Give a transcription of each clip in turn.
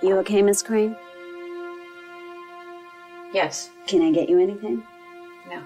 You okay, Miss Crane? Yes. Can I get you anything? No.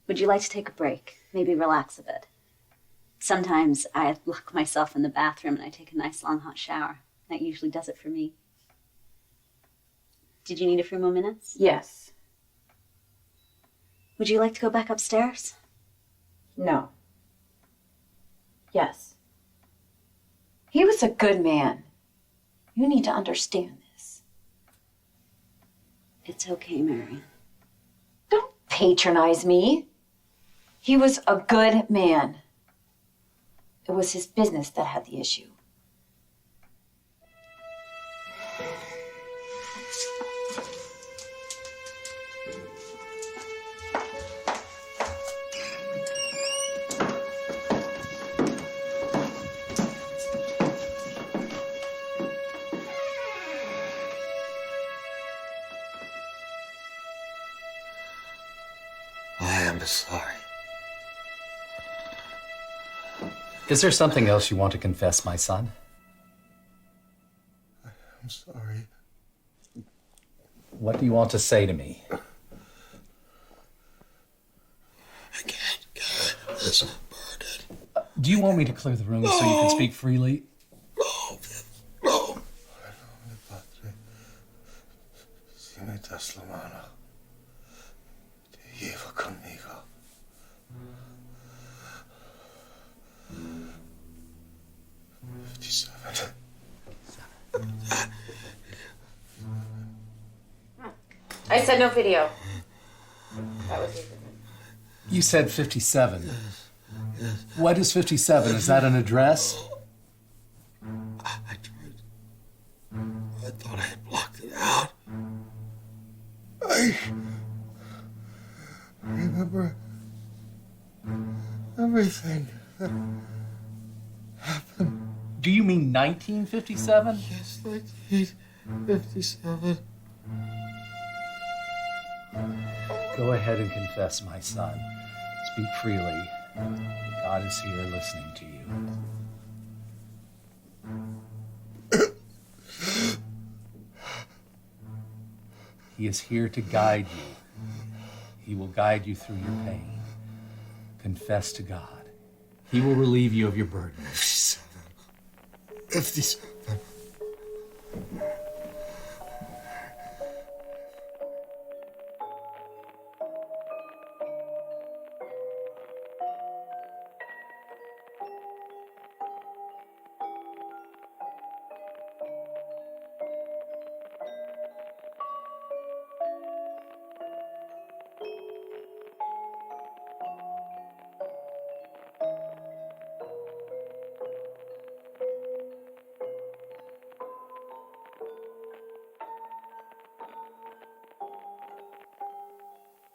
Would you like to take a break? Maybe relax a bit. Sometimes I lock myself in the bathroom and I take a nice long hot shower. That usually does it for me. Did you need a few more minutes? Yes. Would you like to go back upstairs? No. Yes. He was a good man. You need to understand this. It's okay, Marion. Don't patronize me. He was a good man. It was his business that had the issue. I am sorry. Is there something else you want to confess, my son? I'm sorry. What do you want to say to me? I can't carry this burden. Do you want me to clear the room so you can speak freely? No, no. Padre, si me das la mano, te llevo conmigo. I said no video. That was you. You said 57. Yes. What is 57? Is that an address? I tried. I thought I had blocked it out. I remember everything that happened. Do you mean 1957? Yes, 1957. Go ahead and confess, my son. Speak freely. God is here listening to you. He is here to guide you. He will guide you through your pain. Confess to God. He will relieve you of your burden. 57.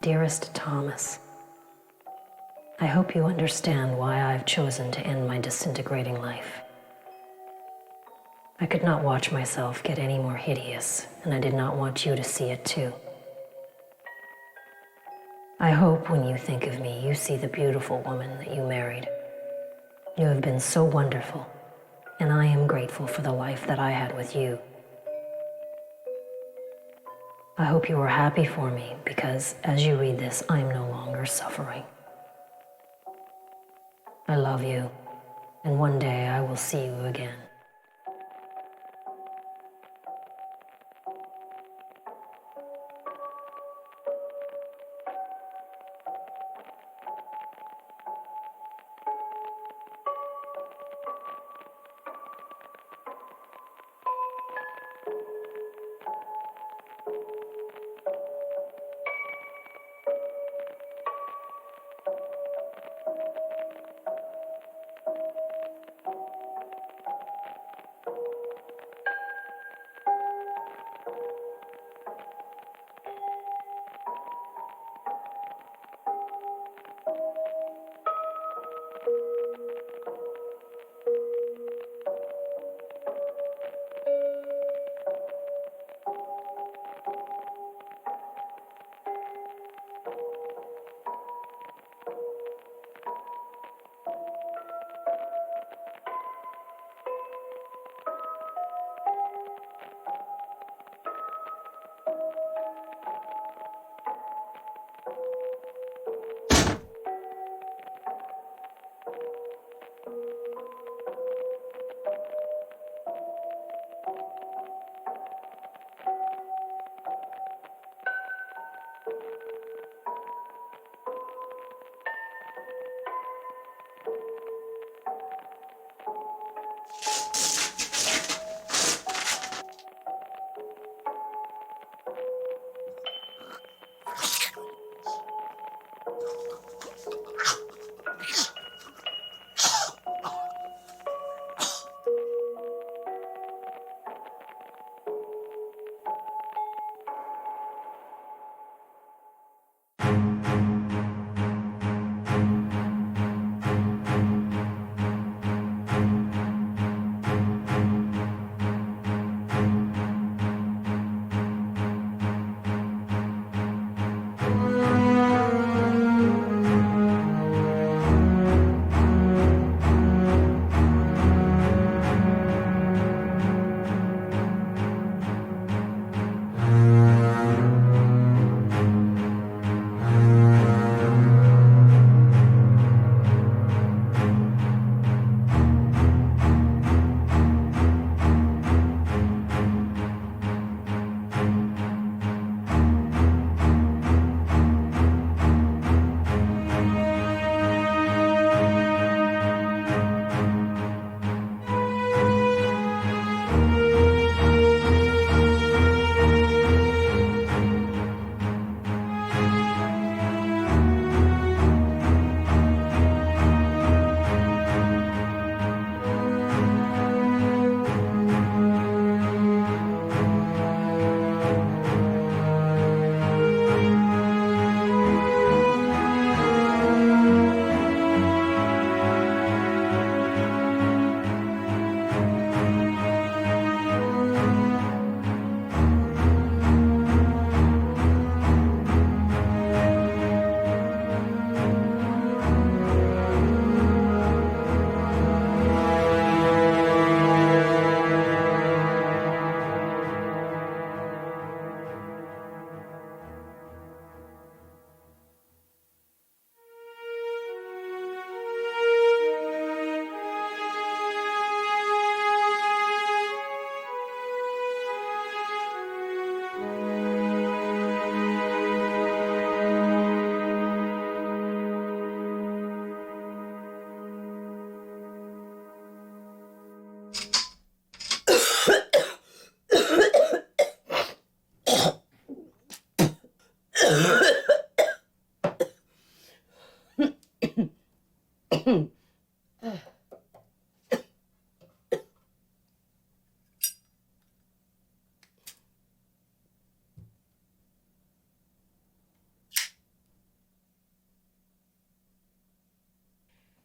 Dearest Thomas, I hope you understand why I've chosen to end my disintegrating life. I could not watch myself get any more hideous, and I did not want you to see it too. I hope when you think of me, you see the beautiful woman that you married. You have been so wonderful, and I am grateful for the life that I had with you. I hope you are happy for me because, as you read this, I am no longer suffering. I love you, and one day I will see you again.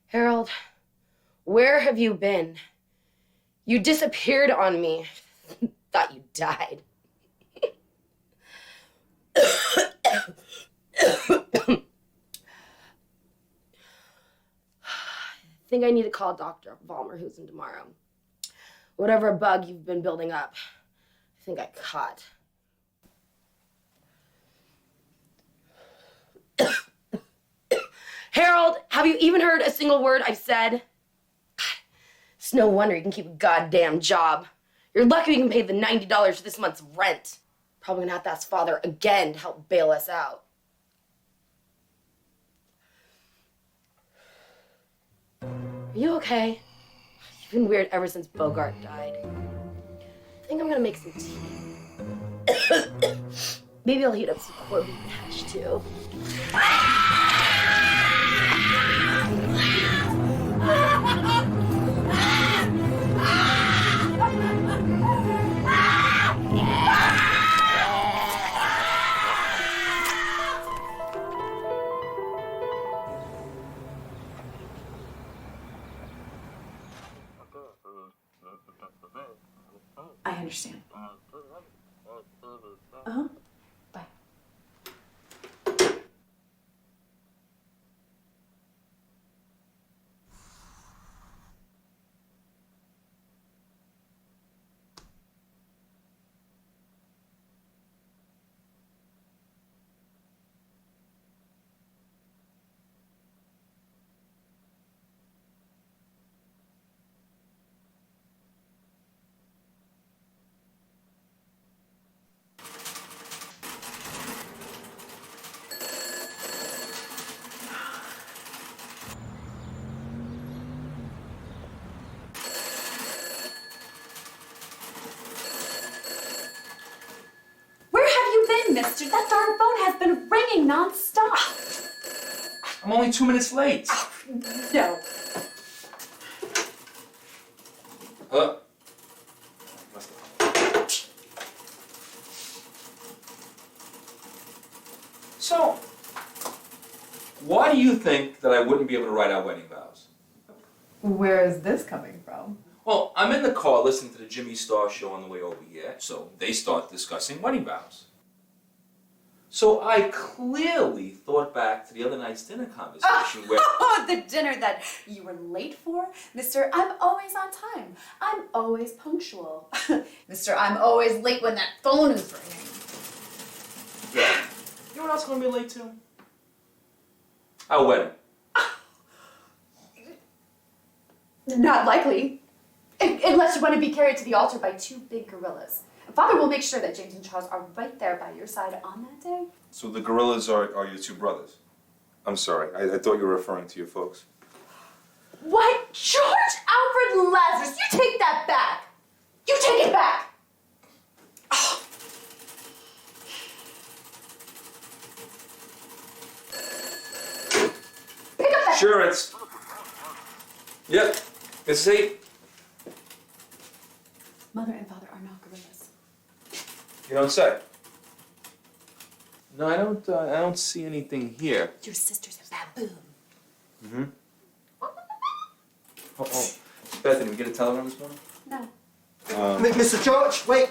Harold, where have you been? You disappeared on me. Thought you died. I think I need to call Dr. Valmerhusen tomorrow. Whatever bug you've been building up, I think I caught. Harold, have you even heard a single word I've said? God, it's no wonder you can keep a goddamn job. You're lucky we can pay the $90 for this month's rent. Probably gonna have to ask Father again to help bail us out. Are you okay? You've been weird ever since Bogart died. I think I'm gonna make some tea. Maybe I'll heat up some corned beef hash too. I understand. Uh-huh. Bye. Where have you been, mister? That darn phone has been ringing nonstop. I'm only 2 minutes late. No. Huh? So, why do you think that I wouldn't be able to write our wedding vows? Where is this coming from? Well, I'm in the car listening to the Jimmy Star show on the way over here, so they start discussing wedding vows. So I clearly thought back to the other night's dinner conversation where... Oh, the dinner that you were late for? Mister, I'm always on time. I'm always punctual. Mister, I'm always late when that phone is ringing. Yeah. You know what else I'm going to be late to? Our wedding. Not likely. Unless you want to be carried to the altar by two big gorillas. Father will make sure that James and Charles are right there by your side on that day. So the gorillas are your two brothers? I'm sorry, I thought you were referring to your folks. What? George Alfred Lazarus, you take that back! You take it back! Oh. Pick up that... Sure, it's... Yep, it's 8. Mother and father are not gorillas. You don't say. No, I don't see anything here. Your sister's a baboon. Mm-hmm. Oh, Bethany, we get a telegram this morning? No. Mr. George, wait.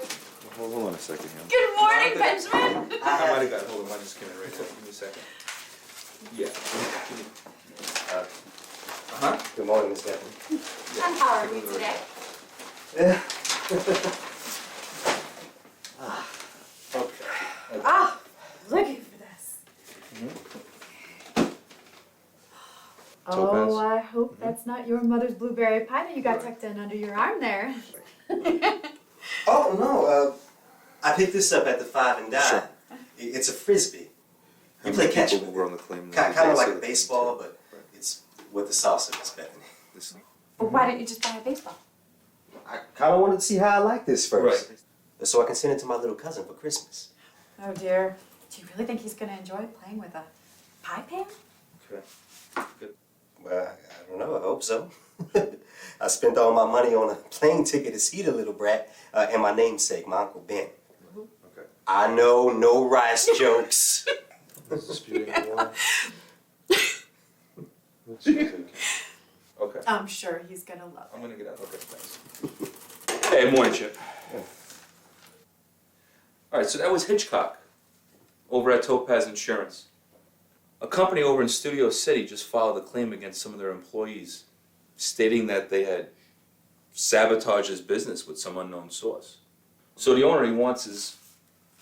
Hold on a second here. Good morning, Benjamin! I might have got it. Hold on, I just came in right there. Give me a second. Yeah. Uh-huh. Good morning, Miss Bethany. And how are we today? Okay. Ah, looking for this. Topaz. Oh, I hope that's not your mother's blueberry pie that you got tucked in under your arm there. Oh, no, I picked this up at the Five and Dime. Sure. It's a frisbee. You play catch with We're it. on the claim. Kind of like a baseball, but it's with the salsa, Miss Bethany. Well, why didn't you just buy a baseball? I kind of wanted to see how I like this first. Right. So I can send it to my little cousin for Christmas. Oh dear. Do you really think he's going to enjoy playing with a pie pan? Okay. Good. Well, I don't don't know, I hope so. I spent all my money on a plane ticket to see the little brat and my namesake, my Uncle Ben. Okay. I know, no rice jokes. Okay. I'm sure he's gonna love it. I'm gonna get out. Okay, thanks. Hey, morning, Chip. All right, so that was Hitchcock over at Topaz Insurance. A company over in Studio City just filed a claim against some of their employees, stating that they had sabotaged his business with some unknown source. So the owner, he wants his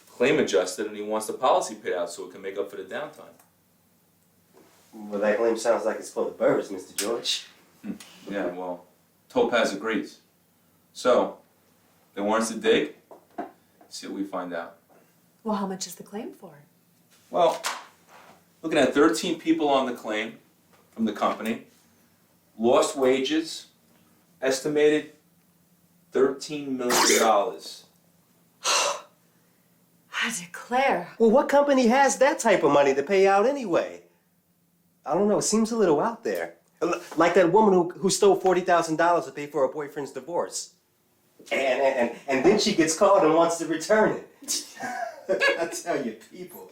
claim adjusted and he wants the policy paid out so it can make up for the downtime. Well, that claim sounds like it's for the birds, Mr. George. Yeah, well, Topaz agrees. So, they want us to dig, see what we find out. Well, how much is the claim for? Well, looking at 13 people on the claim from the company, lost wages, estimated $13 million. I declare. Well, what company has that type of money to pay out anyway? I don't know, it seems a little out there. Like that woman who stole $40,000 to pay for her boyfriend's divorce. And then she gets caught and wants to return it. I tell you, people,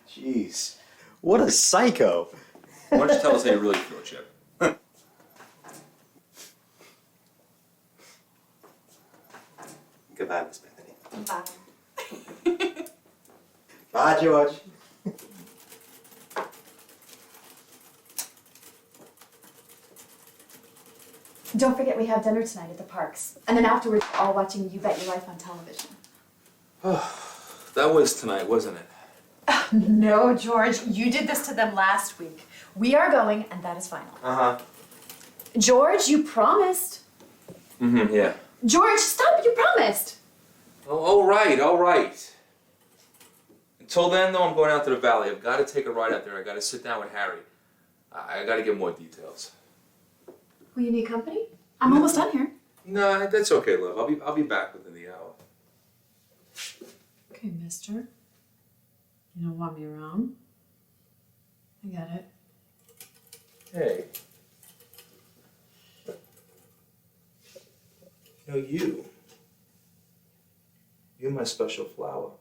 jeez, what a psycho. Why don't you tell us how you really feel, Chip? Goodbye, Miss Bethany. Bye. Bye, George. Don't forget we have dinner tonight at the Parks. And then afterwards, we're all watching You Bet Your Life on television. That was tonight, wasn't it? No, George, you did this to them last week. We are going, and that is final. Uh-huh. George, you promised. Mm-hmm, yeah. George, stop, you promised. Oh, all right, all right. Until then, though, I'm going out to the valley. I've got to take a ride out there. I got to sit down with Harry. I got to get more details. Will you need company? I'm almost done here. No, that's okay, love. I'll be back within the hour. Okay, mister. You don't want me around? I get it. Hey. You know, you're my special flower.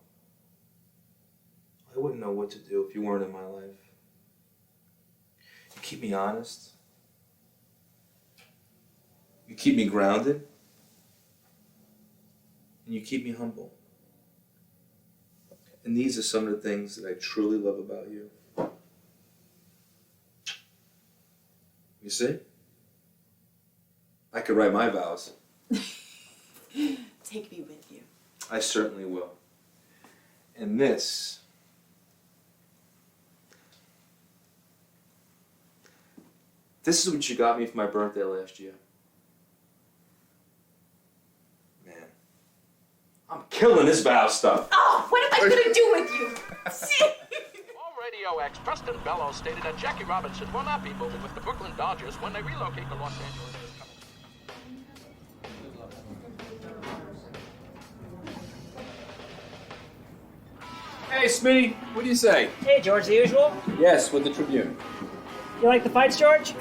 I wouldn't know what to do if you weren't in my life. You keep me honest. You keep me grounded. And you keep me humble. And these are some of the things that I truly love about you. You see? I could write my vows. Take me with you. I certainly will. And this is what you got me for my birthday last year. Man, I'm killing this vow stuff. Oh, what am I gonna do with you? On Radio X, Preston Bellows stated that Jackie Robinson will not be moving with the Brooklyn Dodgers when they relocate to Los Angeles. Hey, Smitty, what do you say? Hey, George, the usual? Yes, with the Tribune. You like the fights, George?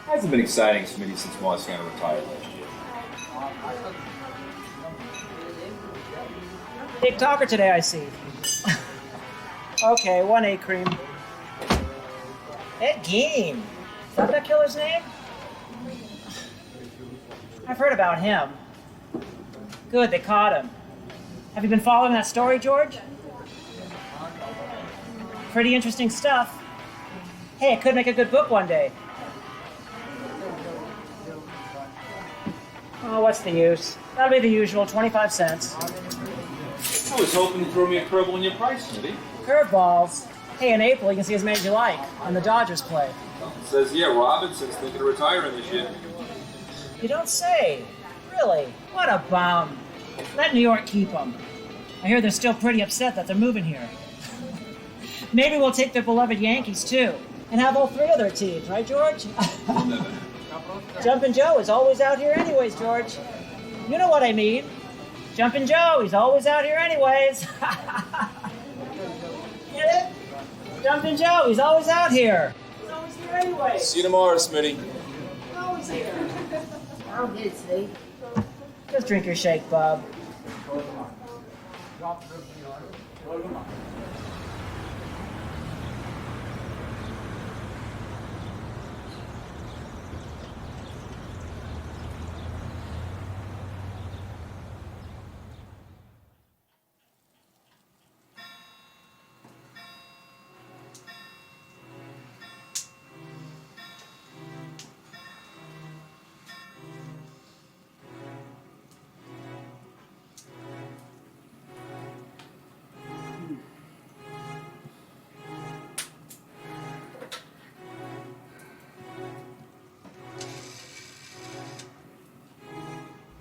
Hasn't been exciting, Smitty, since Montana retired last year. Big talker today, I see. Okay, 1A cream. Ed Gein. Is that killer's name? I've heard about him. Good, they caught him. Have you been following that story, George? Pretty interesting stuff. Hey, it could make a good book one day. Oh, what's the use? That'll be the usual, 25 cents. I was hoping to throw me a curveball in your price, Smitty. Curveballs. Hey, in April, you can see as many as you like when the Dodgers play. It says, yeah, Robinson's thinking of retiring this year. You don't say. Really? What a bum. Let New York keep them. I hear they're still pretty upset that they're moving here. Maybe we'll take their beloved Yankees, too, and have all three of their teams, right, George? Jumpin' Joe is always out here anyways, George. You know what I mean. Jumpin' Joe, he's always out here anyways. Get it? Jumpin' Joe, he's always out here. He's always here anyways. See you tomorrow, Smitty. I'll get it, City. Just drink your shake, Bob.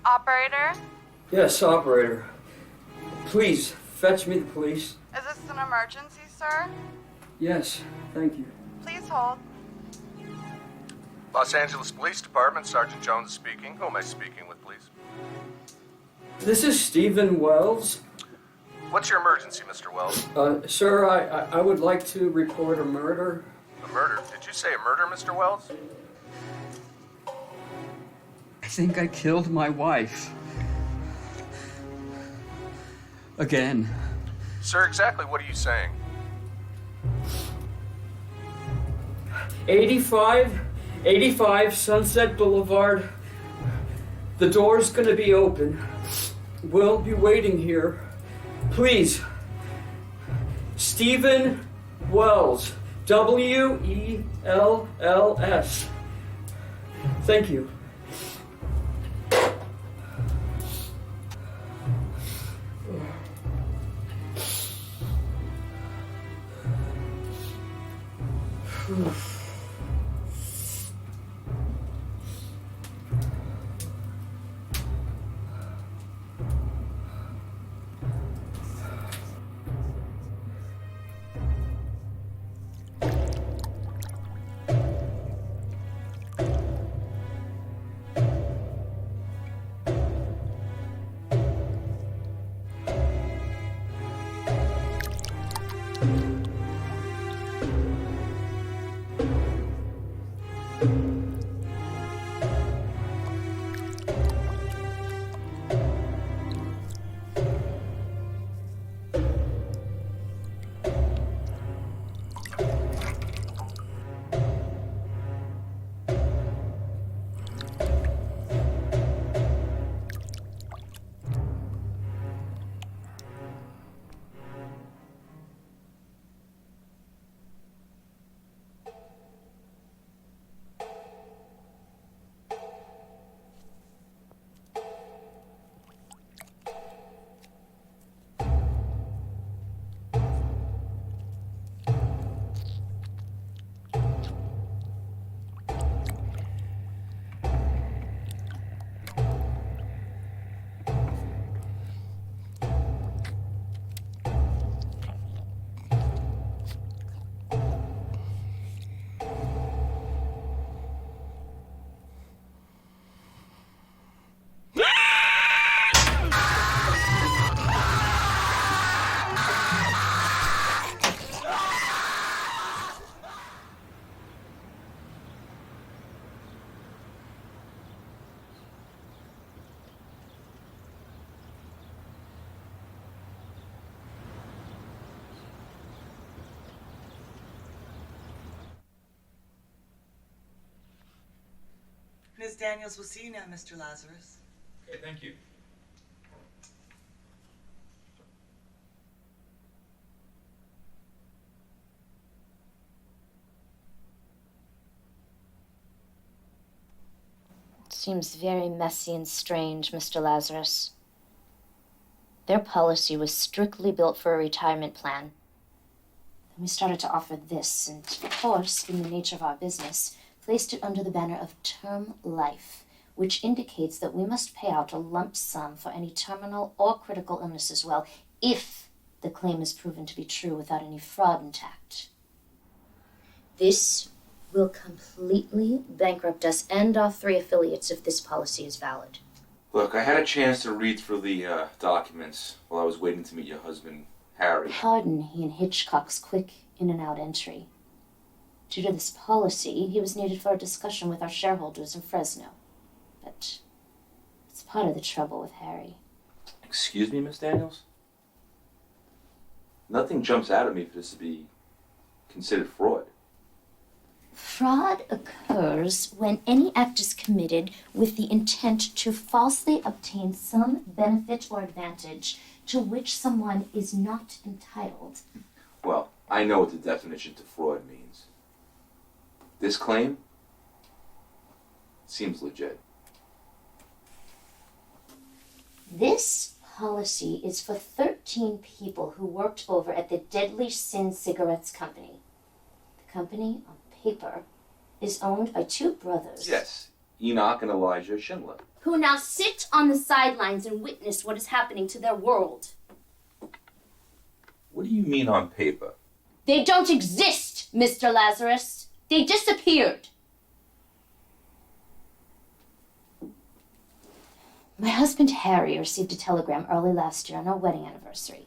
Operator? Yes, operator. Please, fetch me the police. Is this an emergency, sir? Yes, thank you. Please hold. Los Angeles Police Department, Sergeant Jones speaking. Who am I speaking with, please? This is Stephen Wells. What's your emergency, Mr. Wells? Sir, I would like to report a murder. A murder? Did you say a murder, Mr. Wells? I think I killed my wife. Again. Sir, exactly what are you saying? 85 Sunset Boulevard. The door's gonna be open. We'll be waiting here. Please. Stephen Wells. W-E-L-L-S. Thank you. Ms. Daniels will see you now, Mr. Lazarus. Okay, thank you. Seems very messy and strange, Mr. Lazarus. Their policy was strictly built for a retirement plan. Then we started to offer this, and of course, in the nature of our business, placed it under the banner of term life, which indicates that we must pay out a lump sum for any terminal or critical illness as well, if the claim is proven to be true without any fraud intact. This will completely bankrupt us and our 3 affiliates if this policy is valid. Look, I had a chance to read through the documents while I was waiting to meet your husband, Harry. Pardon Ian Hitchcock's quick in and out entry. Due to this policy, he was needed for a discussion with our shareholders in Fresno. But it's part of the trouble with Harry. Excuse me, Miss Daniels? Nothing jumps out at me for this to be considered fraud. Fraud occurs when any act is committed with the intent to falsely obtain some benefit or advantage to which someone is not entitled. Well, I know what the definition to fraud means. This claim seems legit. This policy is for 13 people who worked over at the Deadly Sin Cigarettes Company. The company, on paper, is owned by two brothers. Yes, Enoch and Elijah Schindler. Who now sit on the sidelines and witness what is happening to their world. What do you mean on paper? They don't exist, Mr. Lazarus. They disappeared. My husband Harry received a telegram early last year on our wedding anniversary.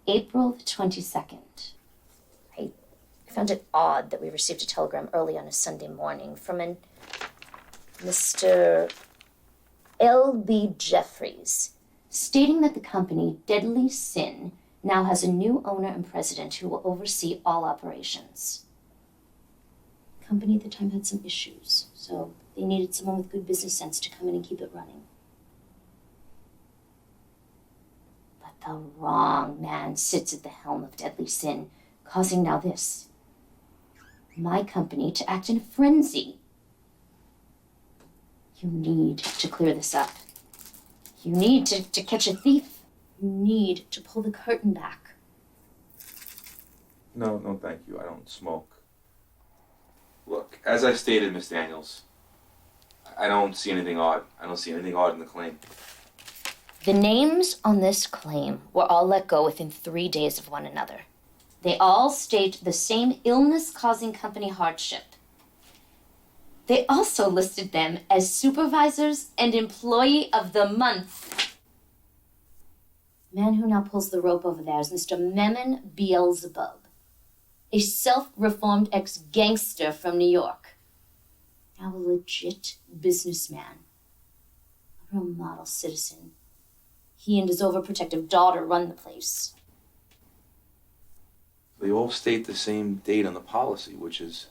April the 22nd. I found it odd that we received a telegram early on a Sunday morning from an Mr. L.B. Jeffries, stating that the company Deadly Sin now has a new owner and president who will oversee all operations. The company at the time had some issues, so they needed someone with good business sense to come in and keep it running. But the wrong man sits at the helm of Deadly Sin, causing now this. My company to act in a frenzy. You need to clear this up. You need to catch a thief. You need to pull the curtain back. No, thank you. I don't smoke. Look, as I stated, Miss Daniels, I don't see anything odd. I don't see anything odd in the claim. The names on this claim were all let go within 3 days of one another. They all state the same illness-causing company hardship. They also listed them as supervisors and employee of the month. The man who now pulls the rope over there is Mr. Memon Beelzebub, a self-reformed ex-gangster from New York. Now a legit businessman, a real model citizen. He and his overprotective daughter run the place. They all state the same date on the policy, which is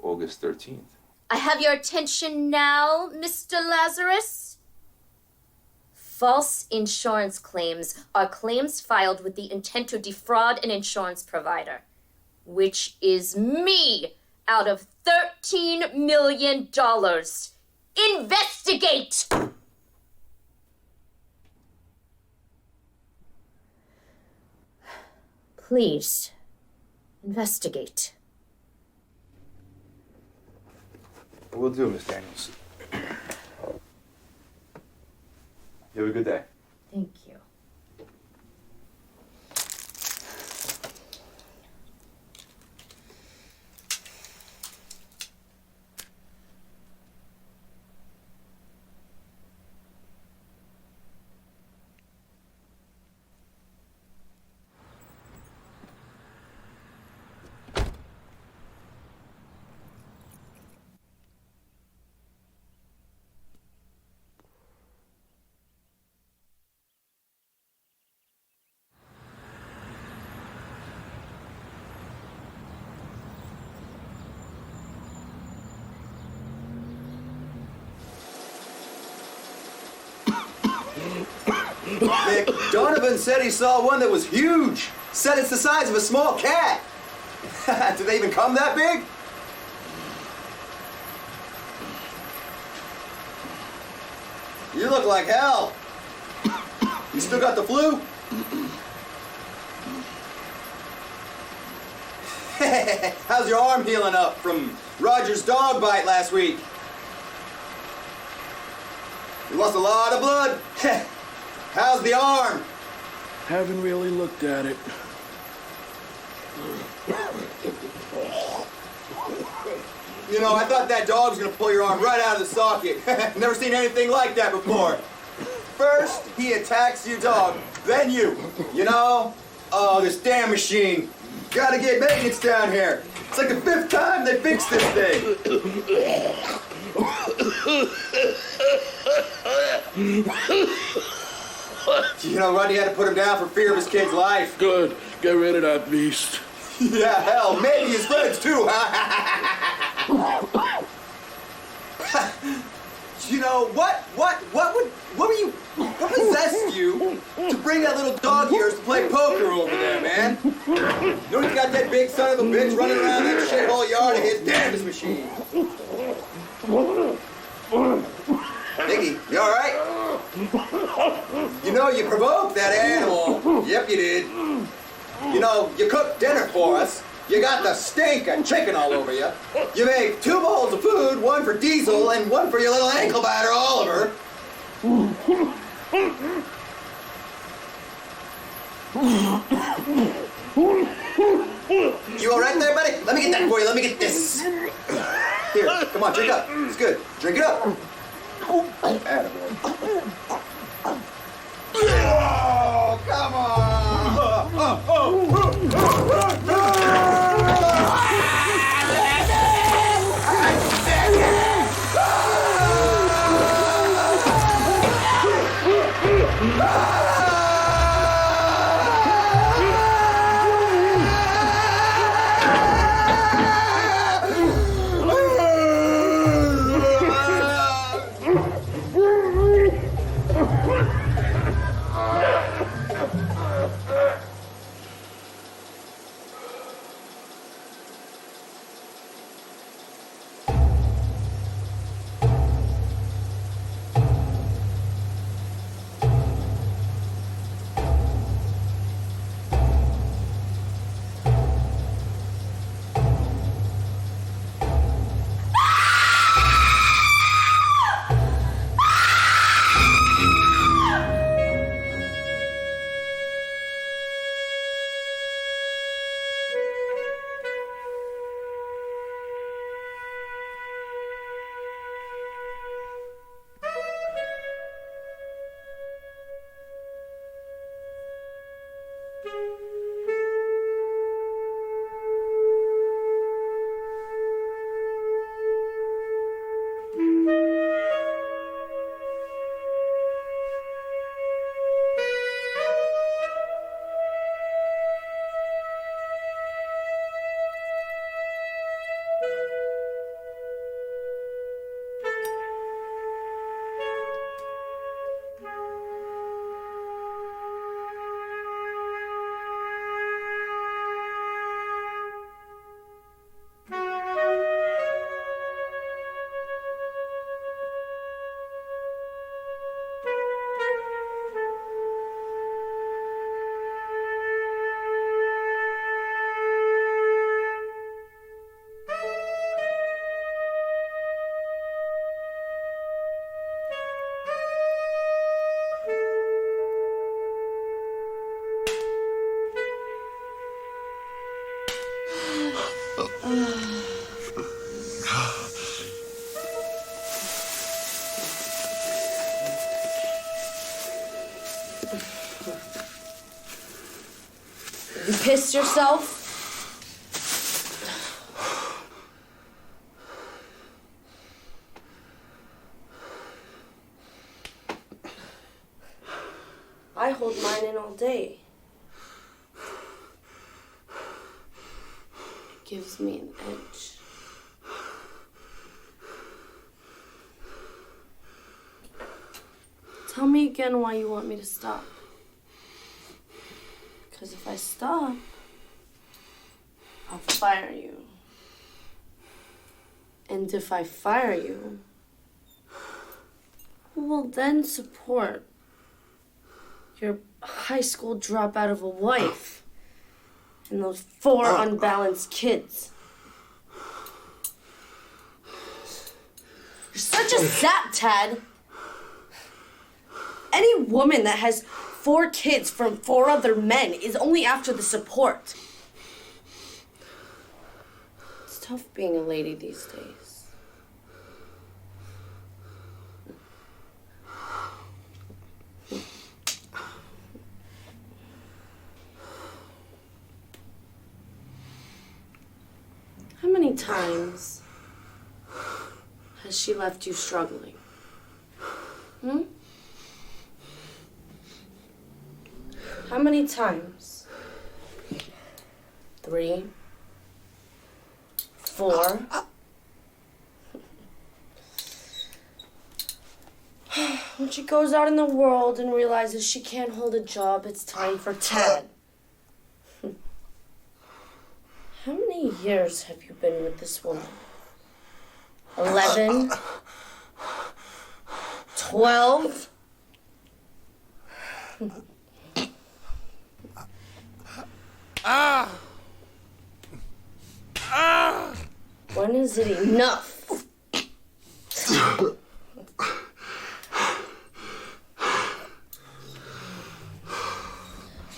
August 13th. I have your attention now, Mr. Lazarus. False insurance claims are claims filed with the intent to defraud an insurance provider, which is me, out of $13 million. Investigate! Please, investigate. We'll do, Miss Daniels. You have a good day. Thank you. Nick, Donovan said he saw one that was huge. Said it's the size of a small cat. Do they even come that big? You look like hell. You still got the flu? How's your arm healing up from Roger's dog bite last week? You lost a lot of blood. How's the arm? Haven't really looked at it. You know, I thought that dog was gonna pull your arm right out of the socket. Never seen anything like that before. First, he attacks your dog, then you. You know? Oh, this damn machine. Gotta get maintenance down here. It's like the 5th time they fixed this thing. You know, Rodney had to put him down for fear of his kid's life. Good. Get rid of that beast. Yeah, hell, maybe his friends too, You know, what possessed you to bring that little dog of yours to play poker over there, man? You know he's got that big son of a bitch running around that shithole yard of his damnest machine. Biggie, you alright? You know, you provoked that animal. Yep, you did. You know, you cooked dinner for us. You got the stink of chicken all over you. You made 2 bowls of food, one for Diesel and one for your little ankle biter, Oliver. You all right there, buddy? Let me get that for you. Let me get this. Here, come on, drink up. It's good. Drink it up. Attaboy. Oh, come on. You pissed yourself? I hold mine in all day. It gives me an edge. Tell me again why you want me to stop. Because if I stop, I'll fire you. And if I fire you, who will then support your high school dropout of a wife and those 4 unbalanced kids? You're such a sap, Tad. Any woman that has 4 kids from 4 other men is only after the support. It's tough being a lady these days. many times has she left you struggling? Hmm? How many times? 3, 4. When she goes out in the world and realizes she can't hold a job, it's time for Ted. How many years have you been with this woman? 11? 12? When is it enough?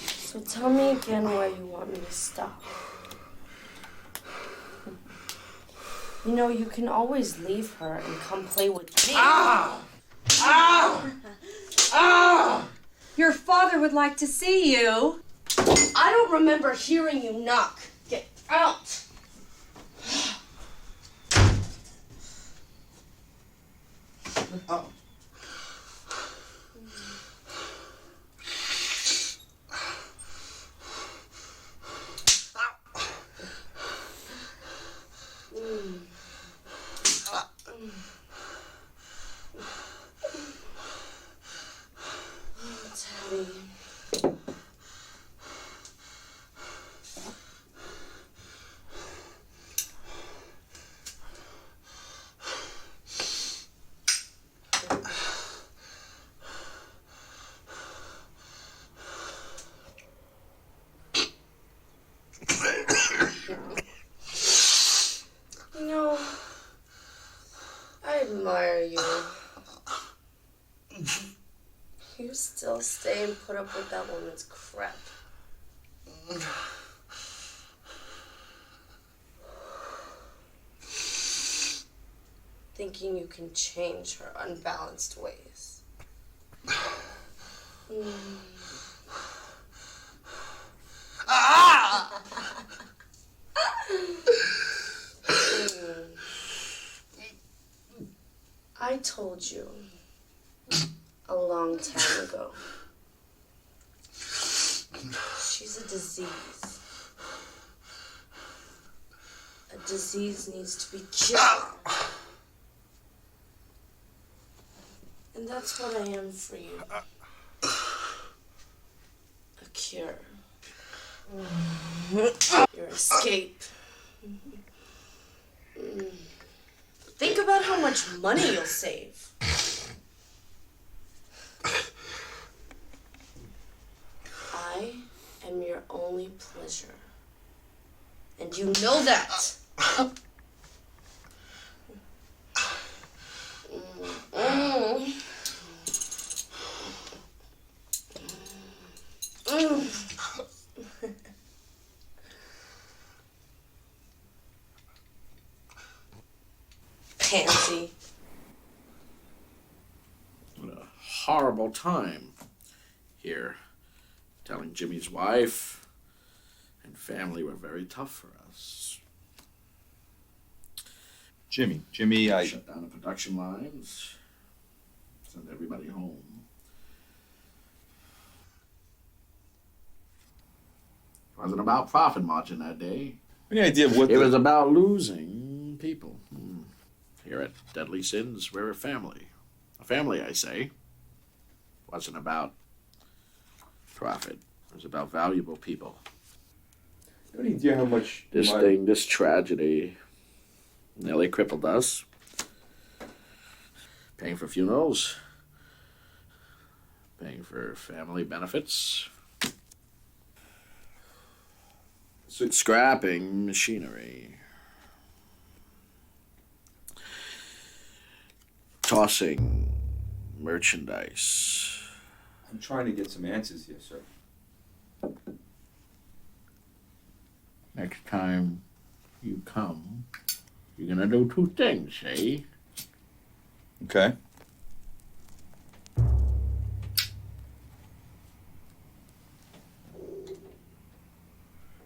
So tell me again where you want me to stop. You know, you can always leave her and come play with me. Ow! Ow! Ow! Your father would like to see you. I don't remember hearing you knock. Get out! Oh. Teddy. You know, I admire you. You still stay and put up with that woman's crap. Thinking you can change her unbalanced ways. I told you a long time ago. She's a disease. A disease needs to be cured. And that's what I am for you. A cure. Your escape. Think about how much money you'll save. I am your only pleasure. And you know that. Pansy. What a horrible time here. Telling Jimmy's wife and family were very tough for us. Jimmy, Shut down the production lines. Send everybody home. It wasn't about profit margin that day. Any idea of what It was about losing people. Here at Deadly Sins, we're a family. A family, I say. Wasn't about profit. It was about valuable people. Any idea how much This tragedy nearly crippled us. Paying for funerals. Paying for family benefits. Scrapping machinery. Tossing merchandise. I'm trying to get some answers here, sir. Next time you come, you're gonna do 2 things, eh? Okay.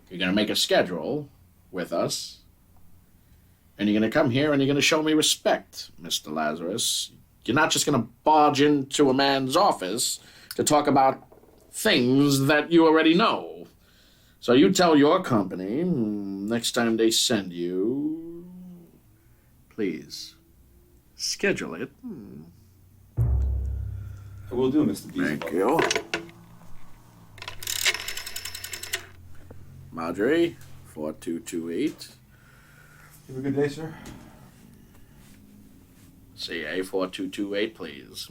You're gonna make a schedule with us, And you're going to come here and you're going to show me respect, Mr. Lazarus. You're not just going to barge into a man's office to talk about things that you already know. So you tell your company, next time they send you, please, schedule it. I will do, Mr. Beelzebub. Thank you. Marjorie, 4228. Have a good day, sir. CA 4228, please.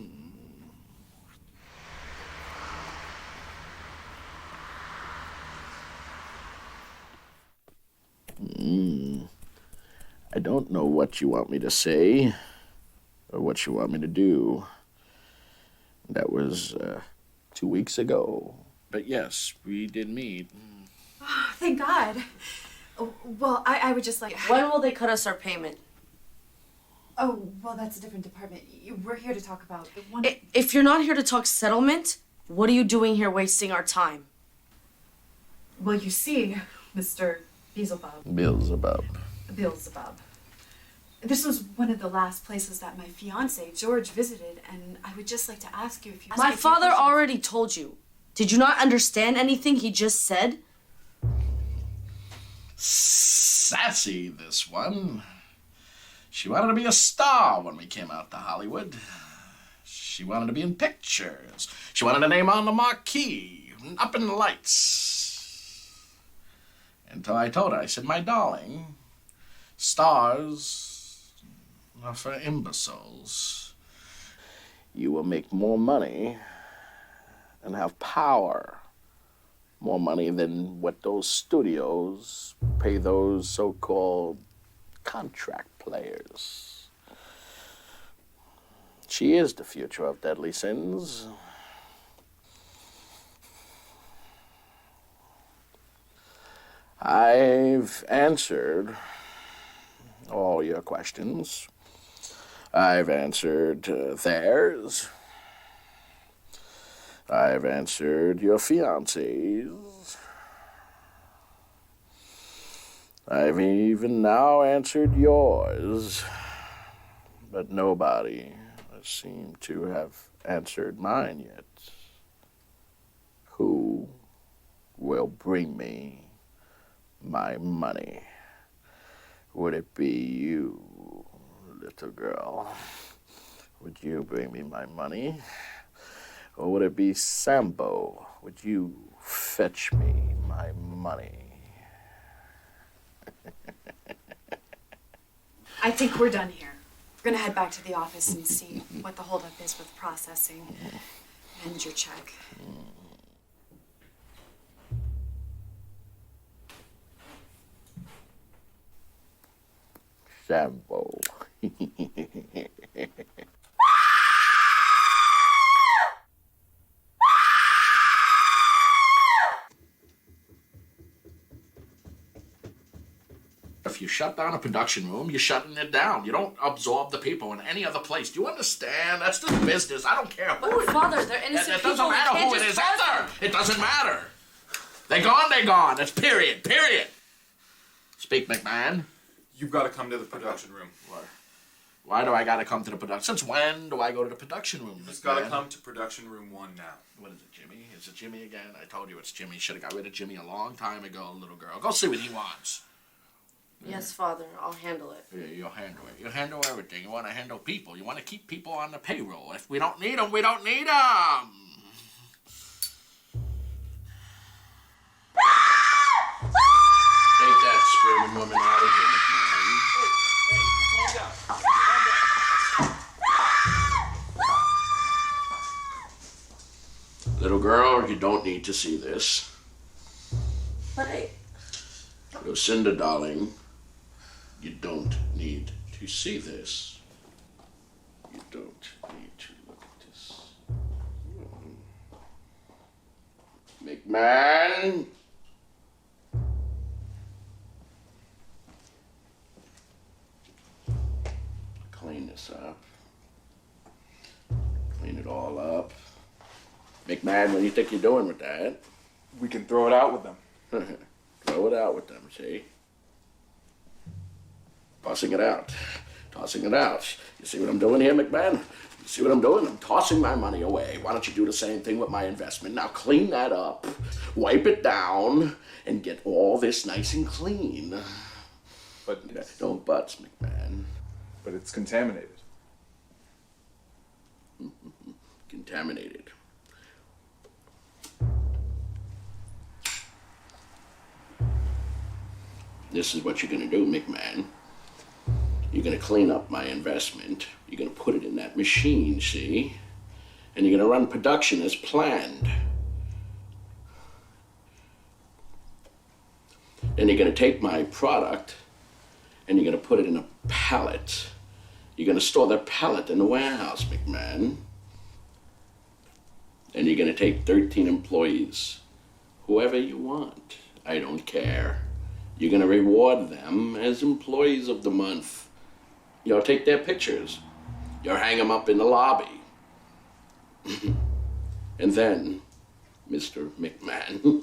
I don't know what you want me to say or what you want me to do. That was 2 weeks ago. But yes, we did meet. Oh, thank God. Well, I would just like... When will they cut us our payment? Oh, well, that's a different department. We're here to talk about the one... If you're not here to talk settlement, what are you doing here wasting our time? Well, you see, Mr. Beelzebub. Beelzebub. Beelzebub. This was one of the last places that my fiancé, George, visited, and I would just like to ask you if you... My father already told you. Did you not understand anything he just said? Sassy, this one. She wanted to be a star when we came out to Hollywood. She wanted to be in pictures. She wanted a name on the marquee, up in the lights. Until I told her, I said, my darling, stars are for imbeciles. You will make more money and have power. More money than what those studios pay those so-called contract players. She is the future of Deadly Sins. I've answered all your questions. I've answered theirs. I've answered your fiancés. I've even now answered yours. But nobody seemed to have answered mine yet. Who will bring me my money? Would it be you, little girl? Would you bring me my money? Or would it be Sambo? Would you fetch me my money? I think we're done here. We're gonna head back to the office and see what the holdup is with processing and your check. Sambo. If you shut down a production room, you're shutting it down. You don't absorb the people in any other place. Do you understand? That's just business. I don't care who Oh, it is. Father, they're innocent It people. doesn't matter We can't who it just is trust either. them. It doesn't matter. They're gone, they're gone. That's period. Period. Speak, McMahon. You've got to come to the production room. Why do I gotta come to the production? Since when do I go to the production room? You've got to come to production room 1 now. What is it, Jimmy? Is it Jimmy again? I told you it's Jimmy. Should have got rid of Jimmy a long time ago, little girl. Go see what he wants. Yes, Father, I'll handle it. Yeah, you'll handle it. You handle everything. You want to handle people. You want to keep people on the payroll. If we don't need them, we don't need them. Take that screaming woman out of here, McMahon. Calm down. Little girl, you don't need to see this. But Lucinda, darling, you don't need to see this. You don't need to look at this. McMahon! Clean this up. Clean it all up. McMahon, what do you think you're doing with that? We can throw it out with them. Throw it out with them, see? Tossing it out. Tossing it out. You see what I'm doing here, McMahon? You see what I'm doing? I'm tossing my money away. Why don't you do the same thing with my investment? Now clean that up, wipe it down, and get all this nice and clean. But no buts, McMahon. But it's contaminated. Contaminated. This is what you're gonna do, McMahon. You're gonna clean up my investment. You're gonna put it in that machine, see? And you're gonna run production as planned. Then you're gonna take my product and you're gonna put it in a pallet. You're gonna store that pallet in the warehouse, McMahon. And you're gonna take 13 employees, whoever you want. I don't care. You're gonna reward them as employees of the month. You'll take their pictures. You'll hang them up in the lobby. And then, Mr. McMahon,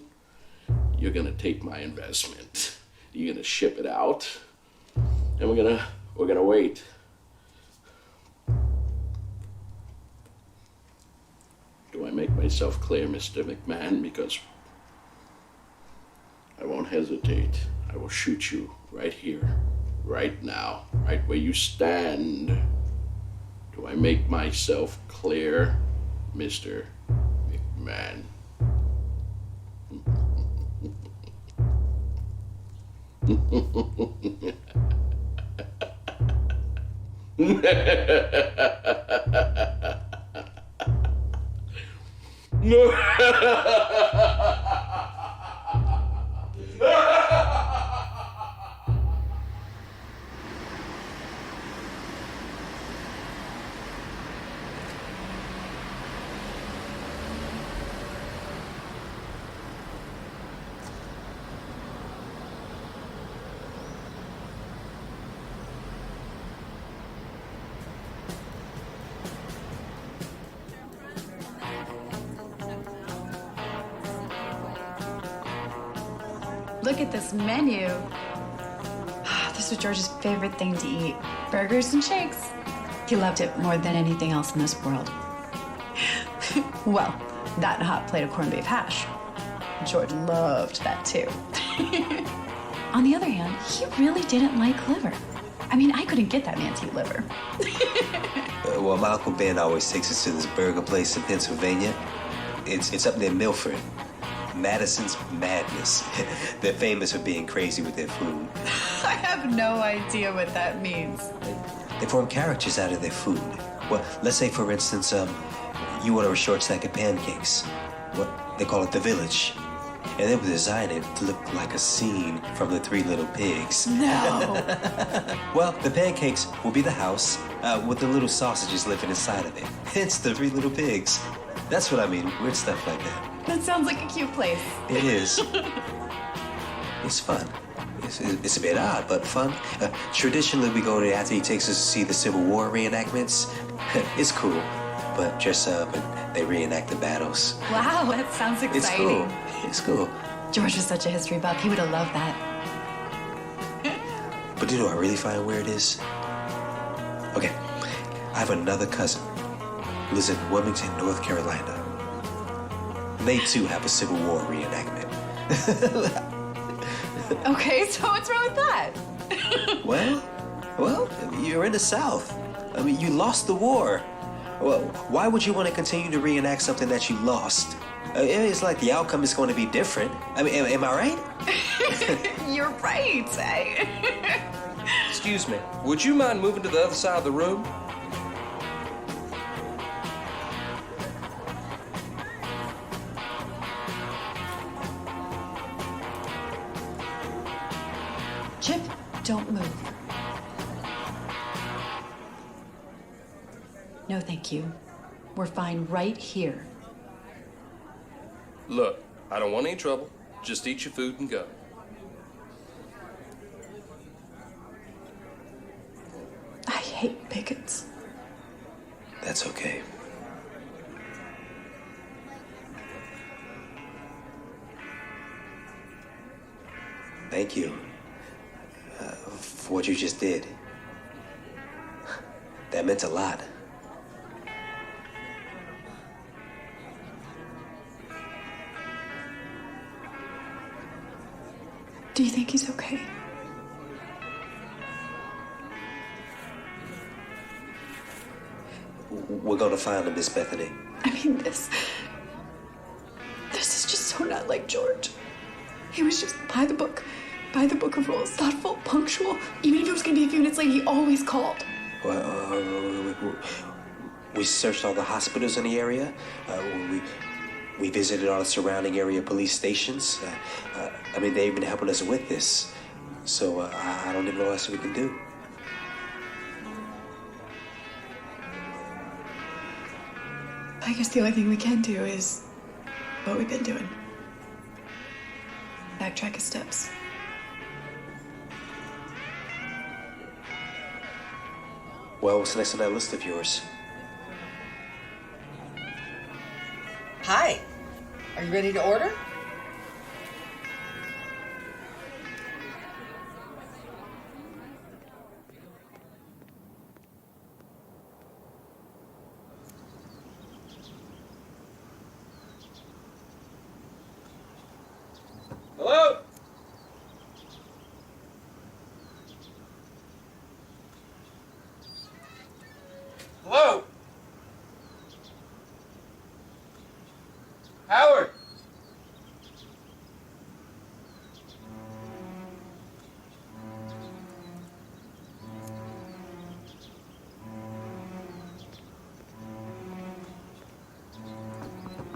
you're gonna take my investment. You're gonna ship it out, and we're gonna wait. Do I make myself clear, Mr. McMahon? Because I won't hesitate. I will shoot you right here, right now, right where you stand. Do I make myself clear, Mr. McMahon? Look at this menu. This was George's favorite thing to eat. Burgers and shakes. He loved it more than anything else in this world. Well, that and a hot plate of corned beef hash. George loved that too. On the other hand, he really didn't like liver. I mean, I couldn't get that man to eat liver. Well, my Uncle Ben always takes us to this burger place in Pennsylvania. It's up near Milford. Madison's Madness. They're famous for being crazy with their food. I have no idea what that means. They form characters out of their food. Well, let's say, for instance, you order a short stack of pancakes. Well, they call it the Village. And they would design it to look like a scene from the Three Little Pigs. No. Well, the pancakes will be the house with the little sausages living inside of it. Hence the Three Little Pigs. That's what I mean, weird stuff like that. That sounds like a cute place. It is. It's fun. It's a bit odd, but fun. Traditionally, we go there after he takes us to see the Civil War reenactments. It's cool, but dress up and they reenact the battles. Wow, that sounds exciting. It's cool. George was such a history buff. He would have loved that. But you know what I really find weird is? Okay, I have another cousin who lives in Wilmington, North Carolina. They too have a Civil War reenactment. Okay, so what's wrong with that? Well, you're in the South. I mean, you lost the war. Well, why would you want to continue to reenact something that you lost? It's like the outcome is going to be different. I mean, am I right? You're right, eh? Excuse me, would you mind moving to the other side of the room? Chip, don't move. No, thank you. We're fine right here. Look, I don't want any trouble. Just eat your food and go. I hate pickets. That's okay. Thank you for what you just did. That meant a lot. Do you think he's okay? We're gonna find him, Miss Bethany. I mean, this is just so not like George. He was just by the book of rules, thoughtful, punctual. Even if it was gonna be a few minutes late, he always called. We searched all the hospitals in the area. We visited all the surrounding area police stations. I mean, they've been helping us with this. So I don't even know what else we can do. I guess the only thing we can do is what we've been doing. Backtrack his steps. Well, what's next on that list of yours? Hi. Are you ready to order? Hello? Hello? Howard?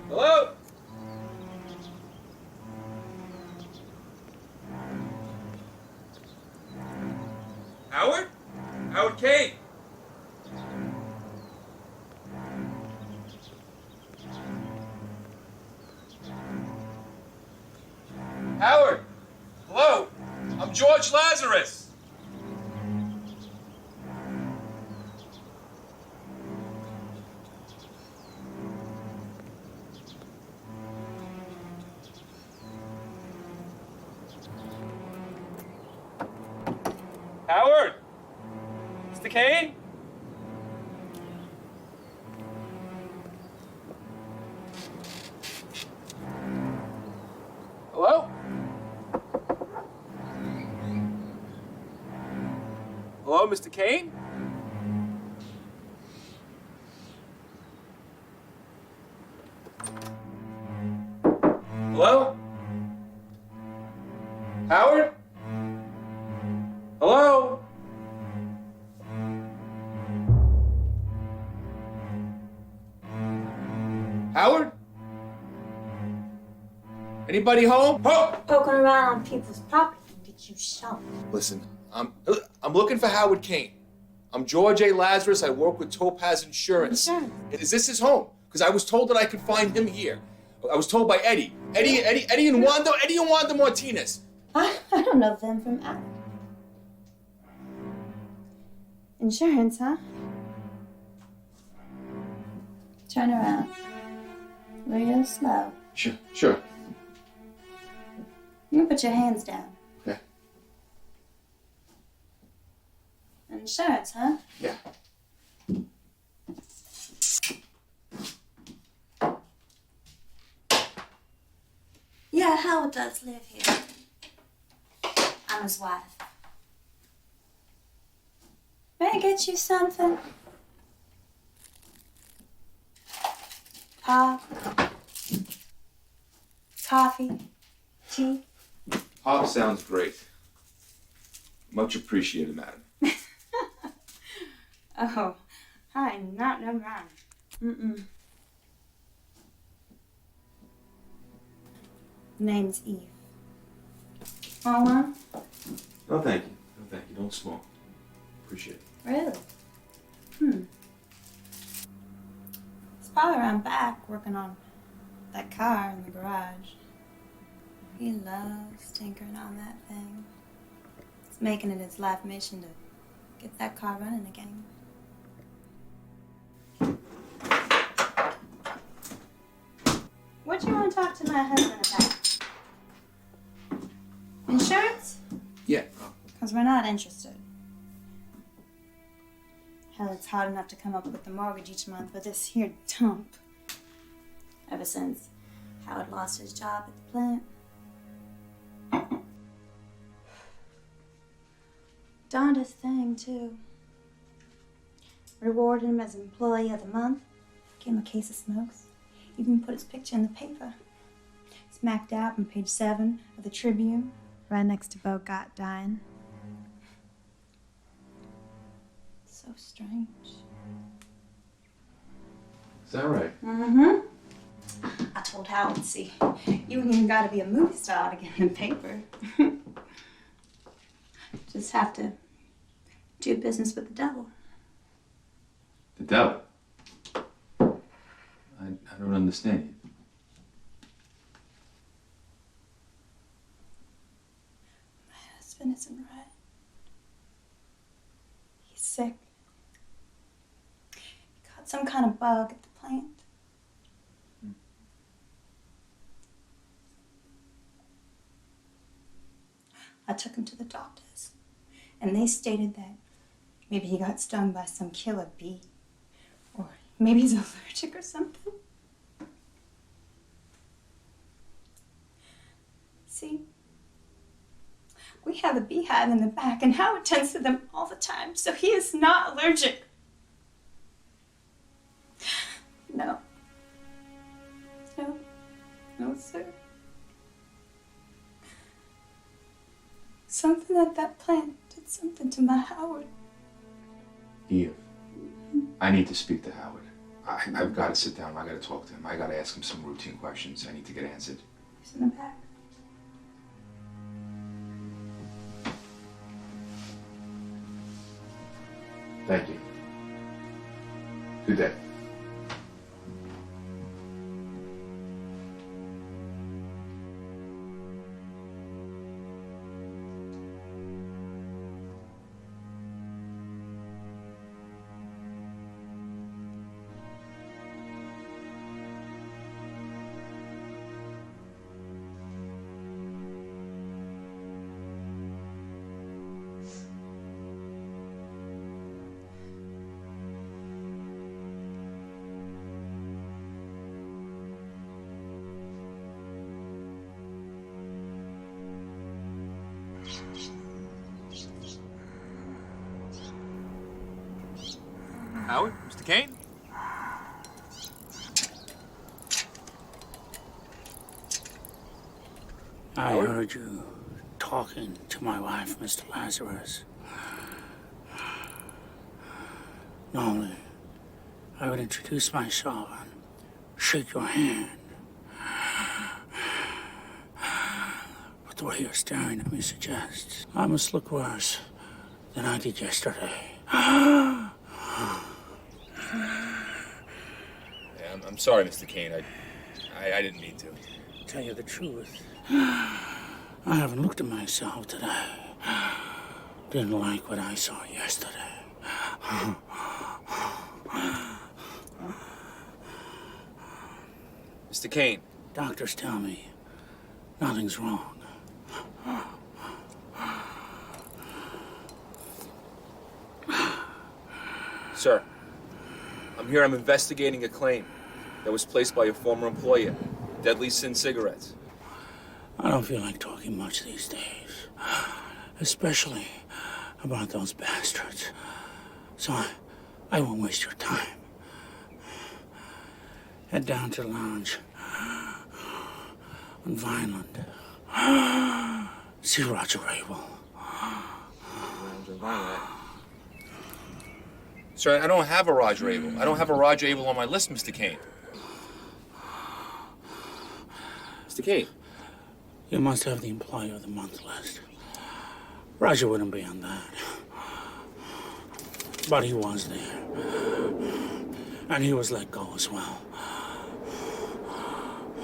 Hello? Howard? Howard Kane? Howard? Hello? I'm George Lazarus. Howard? Mr. Kane? Hello? Hello, Mr. Kane? Hello? Howard? Hello? Howard? Anybody home? Poking around on people's property can get you shot. Listen, I'm looking for Howard Kane. I'm George A. Lazarus. I work with Topaz Insurance. Is this his home? Because I was told that I could find him here. I was told by Eddie and Wanda Martinez. I don't know them from Adam. Insurance, huh? Turn around. Real slow. Sure. You put your hands down. Okay. Insurance, huh? Yeah. Yeah, Howard does live here. I'm his wife. May I get you something? Pop? Coffee? Tea? Pop sounds great. Much appreciated, madam. Oh, I'm not no man. Mm-mm. Name's Eve. Want one? No, thank you. No, thank you. Don't smoke. Appreciate it. Really? He's probably around back working on that car in the garage. He loves tinkering on that thing. He's making it his life mission to get that car running again. What do you want to talk to my husband about? Insurance? Yeah. Because Because we're not interested. Hell, it's hard enough to come up with the mortgage each month for this here dump. Ever since Howard lost his job at the plant. Darndest thing, too. Rewarded him as Employee of the Month. Gave him a case of smokes. Even put his picture in the paper. Smacked out on page 7 of the Tribune. Right next to Bogart dying. So strange. Is that right? Mm-hmm. I told Howard, see, you ain't even gotta be a movie star to get in the paper. Just have to do business with the devil. The devil? I don't understand you. My husband isn't right. He's sick. He caught some kind of bug at the plant. I took him to the doctors, and they stated that maybe he got stung by some killer bee, or maybe he's allergic or something. See, we have a beehive in the back, and Howard tends to them all the time, so he is not allergic. No. No. No, sir. Something at that plant did something to my Howard. Eve, I need to speak to Howard. I've got to sit down. I got to talk to him. I got to ask him some routine questions. I need to get answered. He's in the back. Thank you. Good day. Howard? Mr. Kane? I heard you talking to my wife, Mr. Lazarus. Normally, I would introduce myself and shake your hand. But the way you're staring at me suggests I must look worse than I did yesterday. Yeah, I'm sorry, Mr. Kane. I didn't mean to. Tell you the truth, I haven't looked at myself today. Didn't like what I saw yesterday. Mr. Kane. Doctors tell me nothing's wrong. Sir, I'm investigating a claim that was placed by a former employer, Deadly Sin Cigarettes. I don't feel like talking much these days, especially about those bastards. So I won't waste your time. Head down to the lounge on Vineland. See Roger Abel. Sir, I don't have a Roger Abel. I don't have a Roger Abel on my list, Mr. Kane. Mr. Kane. You must have the Employee of the Month list. Roger wouldn't be on that. But he was there. And he was let go as well.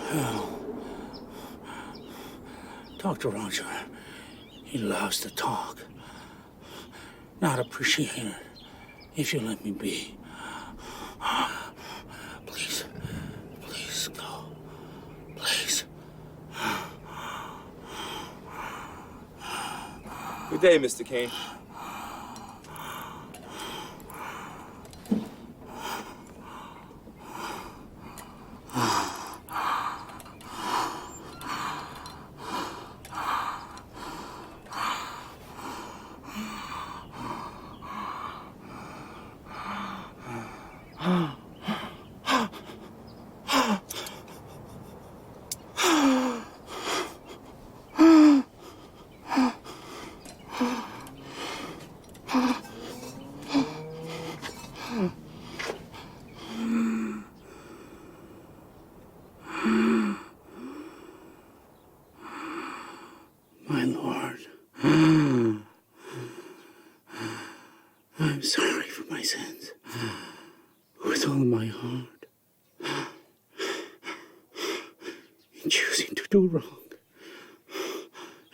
Hell. Talk to Roger. He loves to talk. Not appreciate it if you let me be. Please. Please go. Please. Good day, Mr. Kane. My Lord, I'm sorry for my sins. With all my heart, in choosing to do wrong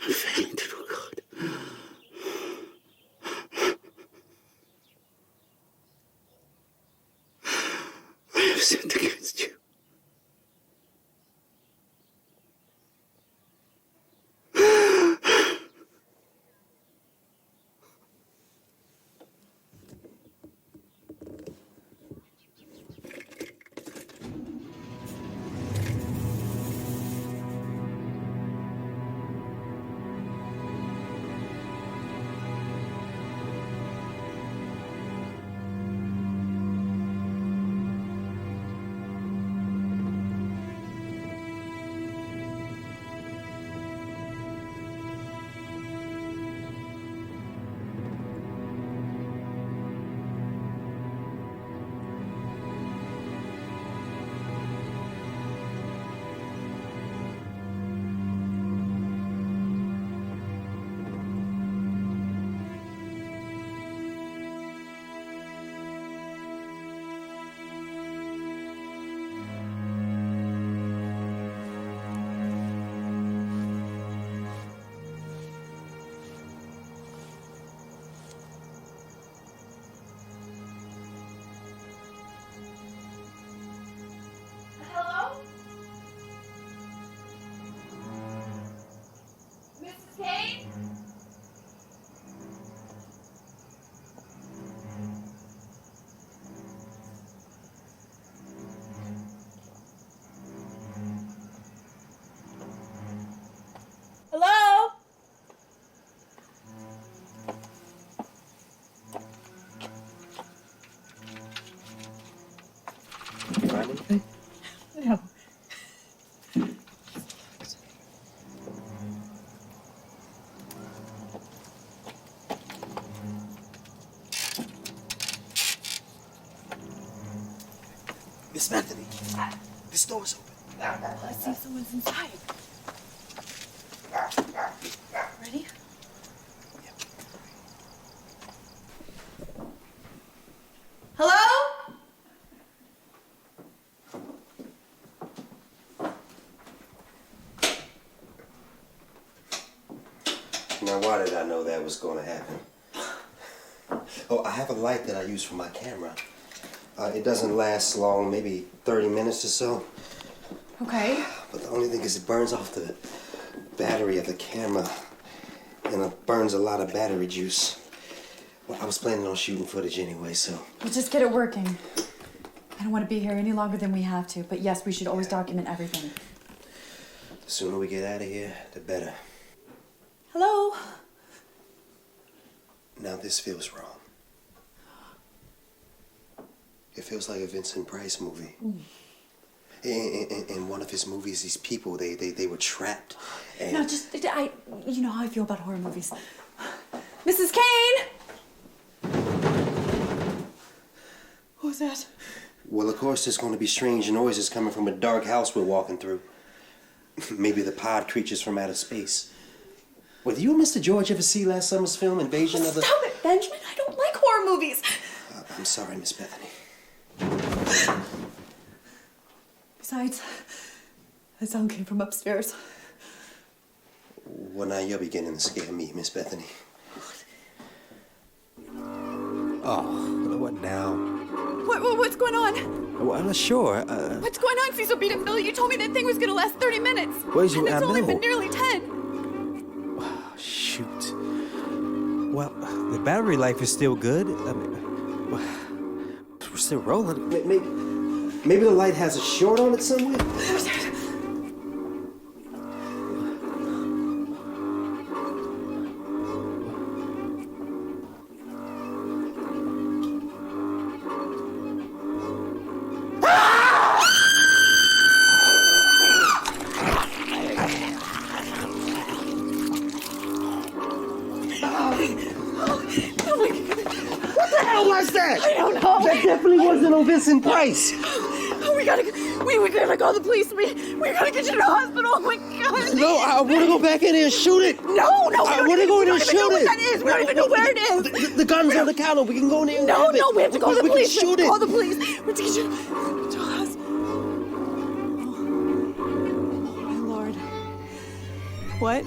and failing to do good. I have sinned against you. Hello? Mrs. Kane? Hello? Find anything? No. Miss Bethany, this door's open. Let's see if someone's inside. Ready? Hello? Now, why did I know that was going to happen? Oh, I have a light that I use for my camera. It doesn't last long, maybe 30 minutes or so. Okay. But the only thing is it burns off the battery of the camera. And it burns a lot of battery juice. Well, I was planning on shooting footage anyway, so... We'll just get it working. I don't want to be here any longer than we have to, but yes, we should always document everything. The sooner we get out of here, the better. Hello? Now this feels wrong. It feels like a Vincent Price movie. In one of his movies, these people, they were trapped. And No, you know how I feel about horror movies. Mrs. Kane! What was that? well, of course, there's going to be strange noises coming from a dark house we're walking through. Maybe the pod creatures from outer space. Well, did you and Mr. George ever see last summer's film, Invasion of the... Stop it, Benjamin! I don't like horror movies! I'm sorry, Miss Bethany. Besides, the sound came from upstairs. Well, now you're beginning to scare me, Miss Bethany. Oh, what now? What's going on? Well, I'm not sure. What's going on, Cecil B. DeMille? You told me that thing was gonna last 30 minutes. What is you- And it's I only know. been nearly 10. Shoot. Well, the battery life is still good. I mean, we're still rolling. Maybe the light has a short on it somewhere? I don't know. That definitely wasn't on Vincent Price. We gotta call the police. We gotta get you to the hospital. Oh my God. No, I want to go back in there and shoot it. No, I want to go in there and shoot it. What that is. We don't even know where it is. The gun's on the counter. We can go in there and grab it. No, we have to call the police. We can shoot it. Call the police. We have to get you to the hospital. Oh, my Lord. What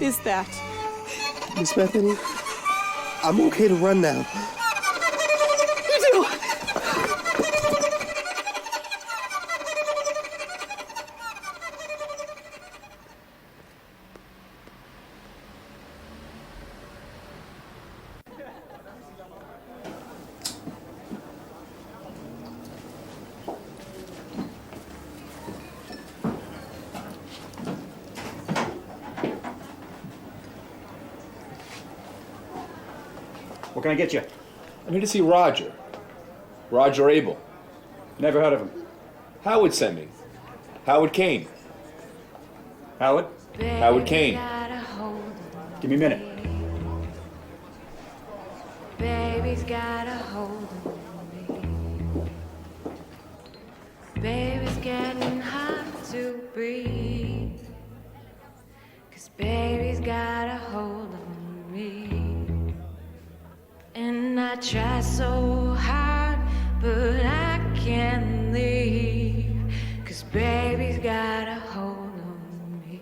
is that? Miss Bethany, I'm okay to run now. You do. What can I get you? I'm here to see Roger. Roger Abel. Never heard of him. Howard sent me. Howard Kane. Howard? Howard Kane. Give me a minute. Baby's got a hold of me. Baby's getting hard to breathe. 'Cause baby's got a hold of me. And I try so hard, but I can't leave. 'Cause baby's got a hold on me.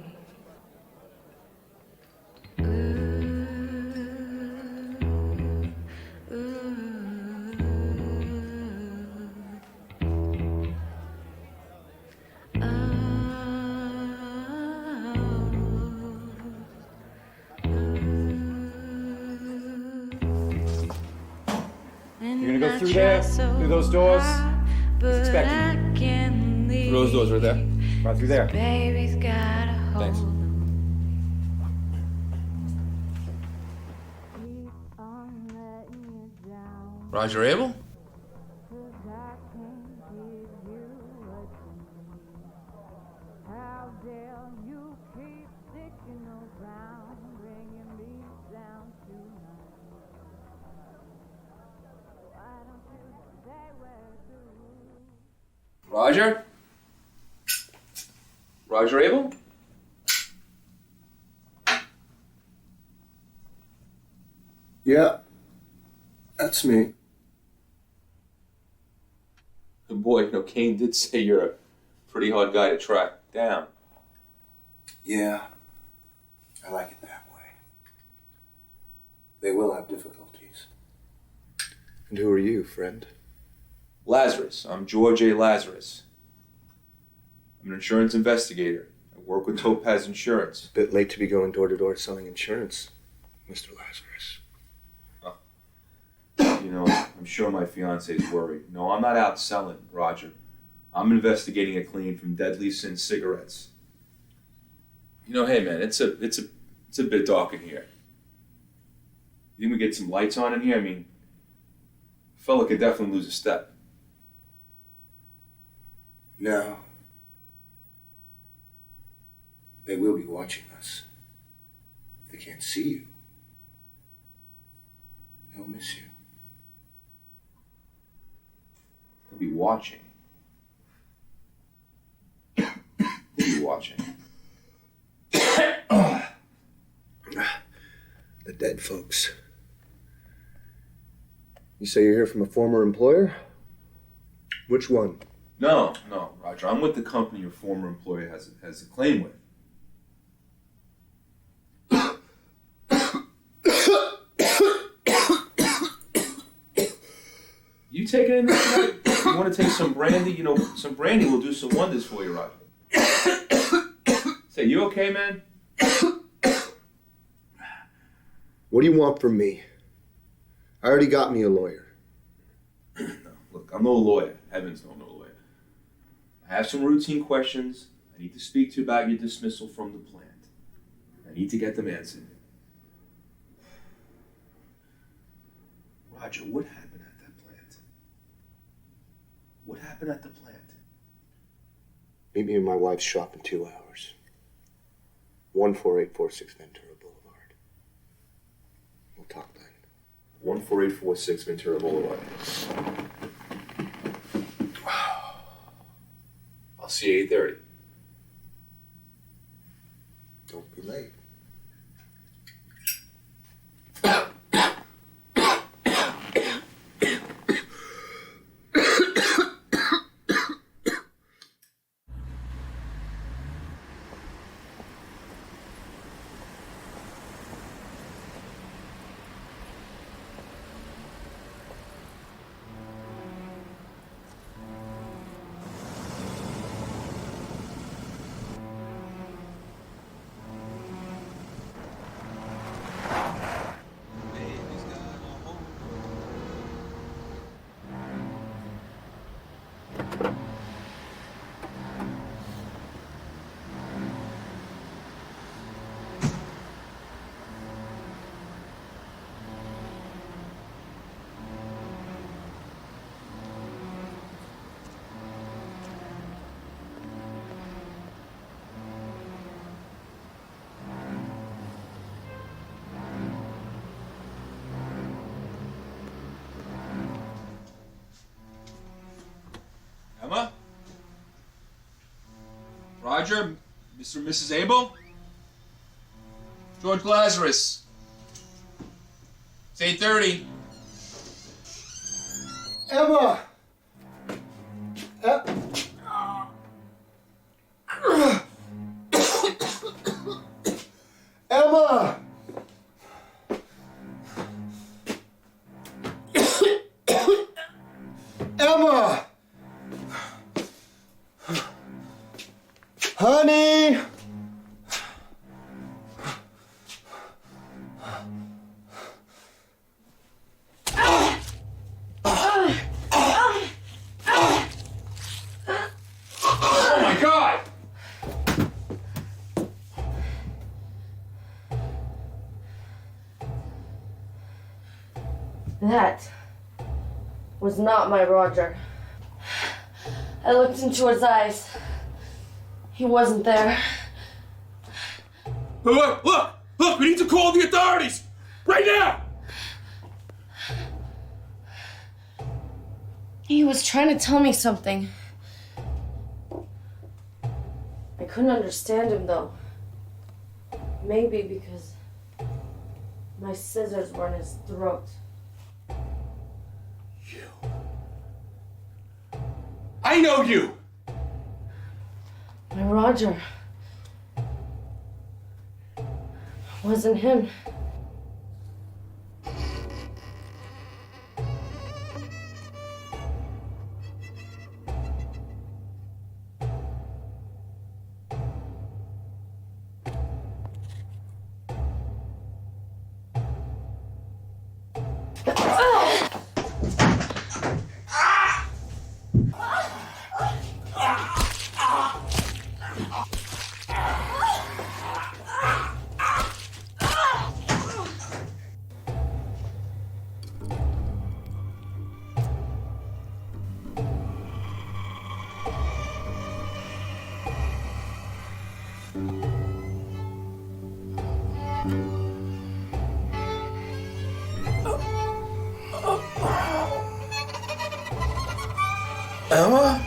You're gonna go through there, through those doors. He's expecting you. Through those doors right there. Right through there. Baby's got a hold. Thanks. Roger Abel? Roger? Roger Abel? Yeah, that's me. Boy, Kane did say you're a pretty hard guy to track down. Yeah, I like it that way. They will have difficulties. And who are you, friend? Lazarus. I'm George A. Lazarus. I'm an insurance investigator. I work with Topaz Insurance. Bit late to be going door to door selling insurance, Mr. Lazarus. I'm sure my fiance's worried. No, I'm not out selling, Roger. I'm investigating a claim from Deadly Sin cigarettes. Hey man, it's a bit dark in here. You think we get some lights on in here? I mean, a fella could definitely lose a step. No. They will be watching us. If they can't see you, they'll miss you. They'll be watching. They'll be watching. The dead folks. You say you're here from a former employer? Which one? No, Roger. I'm with the company your former employer has a claim with. You taking in this tonight? You want to take some brandy? Some brandy will do some wonders for you, Roger. Say, you okay, man? What What do you want from me? I already got me a lawyer. Look, I'm no lawyer. Heavens, no lawyer. I have some routine questions I need to speak to you about your dismissal from the plant. I need to get them answered. Roger, what happened at that plant? What happened at the plant? Meet me in my wife's shop in 2 hours. 14846 Ventura Boulevard. We'll talk then. 14846 Ventura Boulevard. I'll see you 8:30. Don't be late. Emma? Roger? Mr. and Mrs. Abel? George Lazarus. It's 8:30. Emma! Emma! Emma! Honey! Oh my God! That was not my Roger. I looked into his eyes. He wasn't there. Look! Look! We need to call the authorities! Right now! He was trying to tell me something. I couldn't understand him though. Maybe because my scissors were in his throat. I know you! My Roger. Wasn't him. Emma?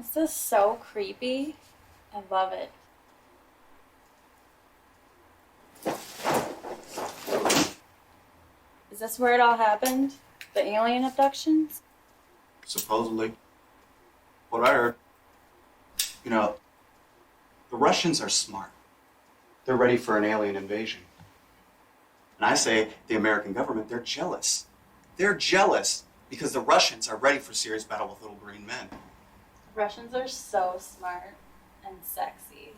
This is so creepy. I love it. Is this where it all happened? The alien abductions? Supposedly. What I heard. You know, the Russians are smart. They're ready for an alien invasion. And I say the American government, they're jealous. They're jealous because the Russians are ready for serious battle with little green men. Russians are so smart and sexy.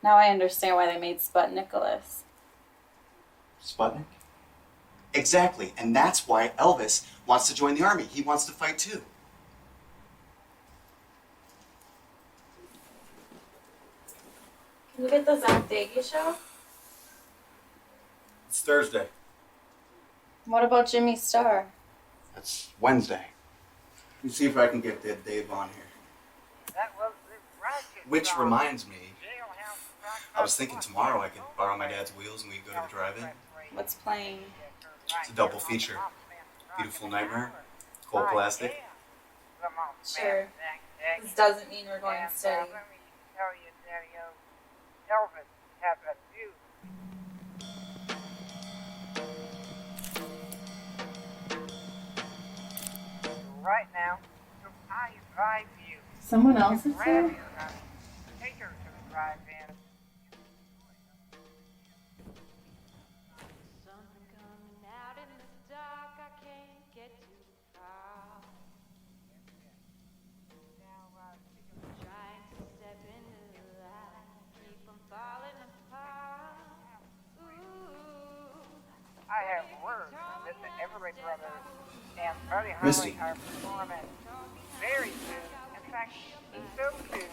Now I understand why they made Sputnicholas. Sputnik? Exactly, and that's why Elvis wants to join the army. He wants to fight too. Can you get the Zambegi show? It's Thursday. What about Jimmy Star? That's Wednesday. Let me see if I can get Dave on here. Which reminds me, I was thinking tomorrow I could borrow my dad's wheels and we could go to the drive-in. What's playing? It's a double feature. Beautiful Nightmare, Cold Plastic. Sure. This doesn't mean we're going steady. Elvis has a view. Right now, I advise you. Someone else is here? Take her to the drive-in. I have word that the Everett Brothers and Buddy Misty. Holly are performing very soon. In fact, so soon.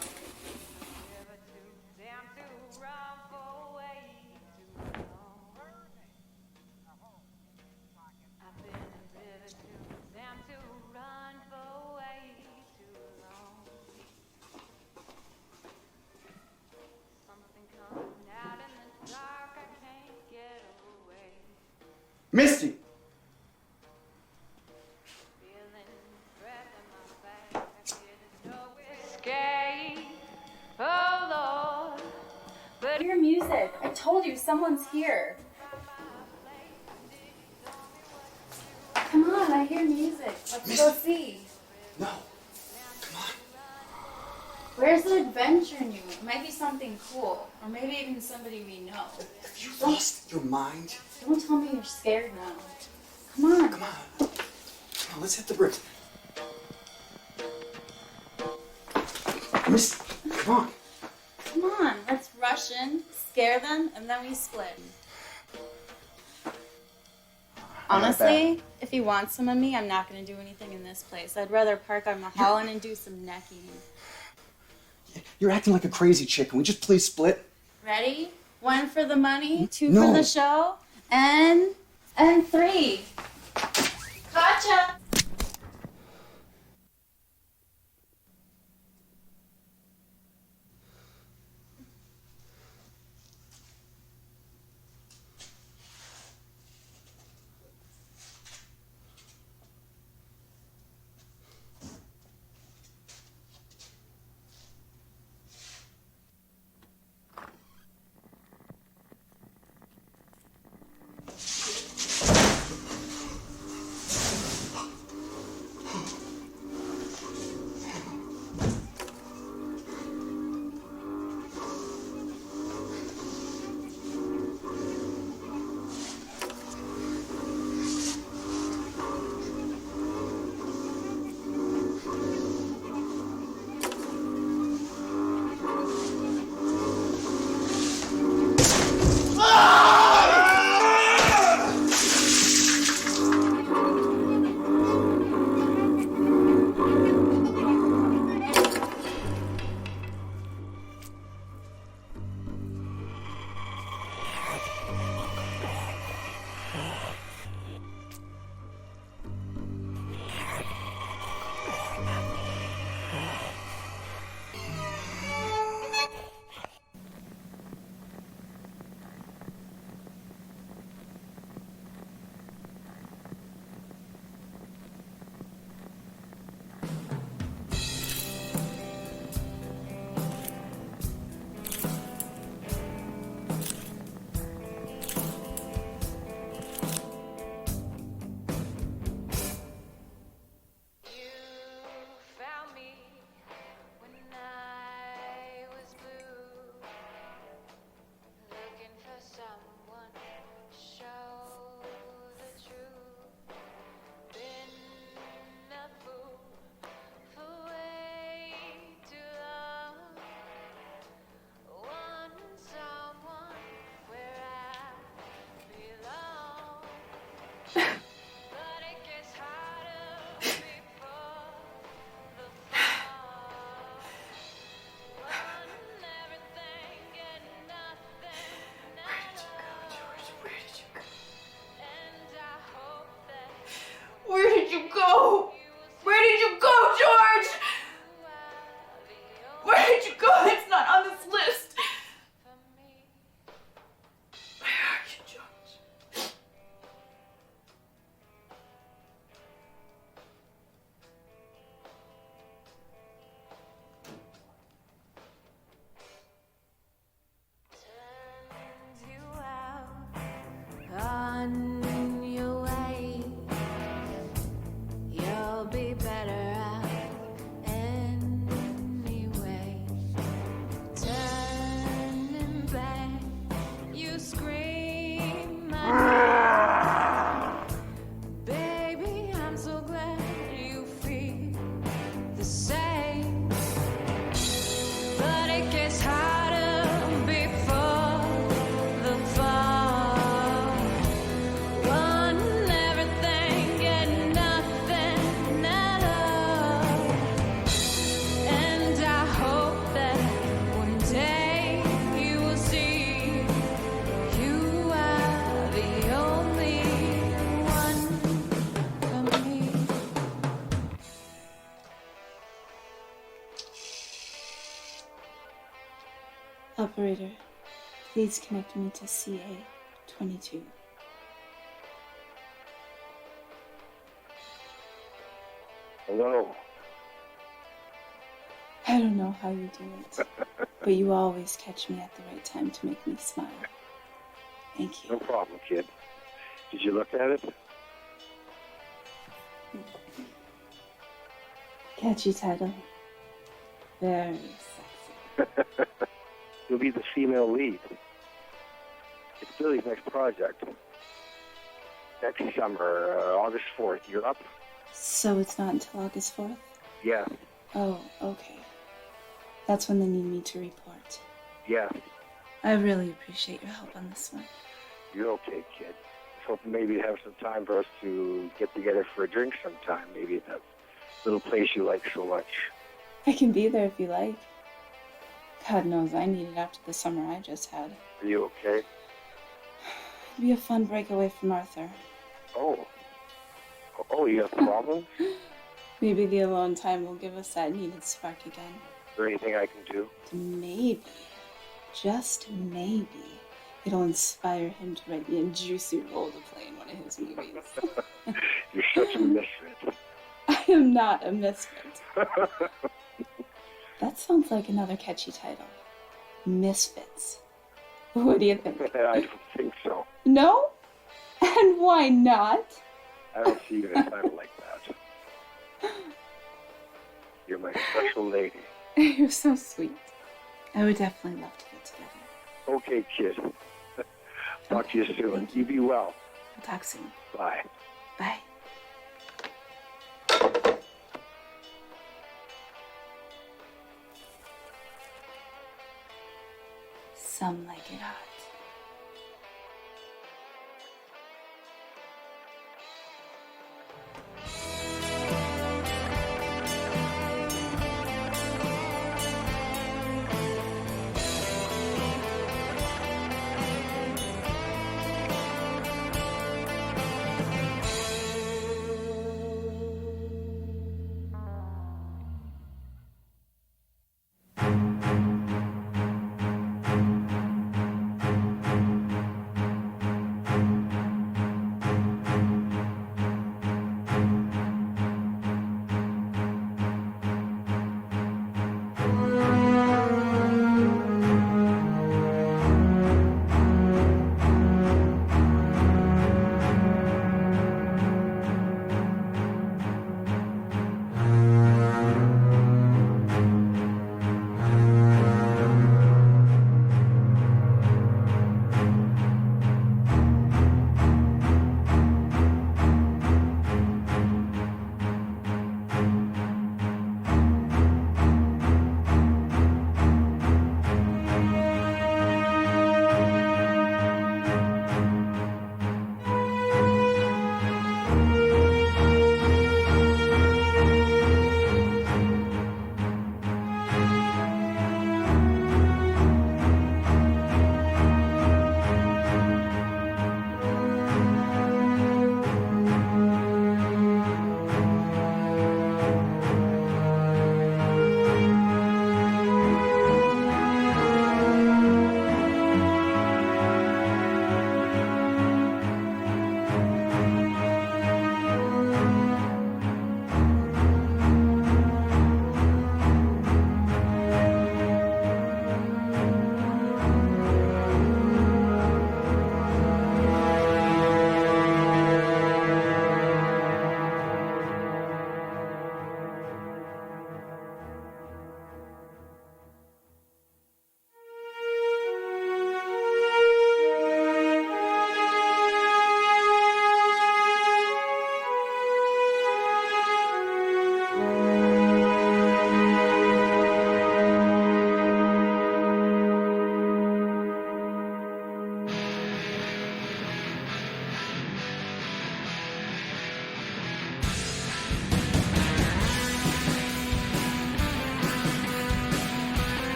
Misty! Oh Lord. But hear music. I told you someone's here. Come on, I hear music. Let's go see. No. Where's the adventure in you? It might be something cool. Or maybe even somebody we know. Have you lost your mind? Don't tell me you're scared now. Come on. Come on. Come on, let's hit the bricks. Misty, come on. Come on, let's rush in, scare them, and then we split. Honestly, if you want some of me, I'm not going to do anything in this place. I'd rather park on Mulholland and do some necking. You're acting like a crazy chick. Can we just please split? Ready? 1 for the money, 2 No. for the show, and 3. Gotcha! better out anyway. Turning back, you scream my name. Baby, I'm so glad you feel the same. But it gets harder before the fall. Wanting everything and nothing at all. And I hope that one day you will see you are the only one for me. Operator, please connect me to CA-22. Hello. I don't know how you do it, but you always catch me at the right time to make me smile. Thank you. No problem, kid. Did you look at it? Catchy title. Very sexy. You'll be the female lead. It's Billy's next project. Next summer, August 4th. You're up? So it's not until August 4th? Yeah. Oh, okay. That's when they need me to report. Yeah. I really appreciate your help on this one. You're okay, kid. I was hoping maybe you'd have some time for us to get together for a drink sometime. Maybe at that little place you like so much. I can be there if you like. God knows I need it after the summer I just had. Are you okay? It'd be a fun breakaway from Arthur. Oh. Oh, you have problems? Maybe the alone time will give us that needed spark again. Is there anything I can do? Maybe, just maybe, it'll inspire him to write me a juicy role to play in one of his movies. You're such a misfit. I am not a misfit. That sounds like another catchy title. Misfits. What do you think? I don't think so. No? And why not? I don't see you in a title like that. You're my special lady. You're so sweet. I would definitely love to get together. Okay, kid. Talk to you soon. You be well. We'll talk soon. Bye. Bye. Some like it hot.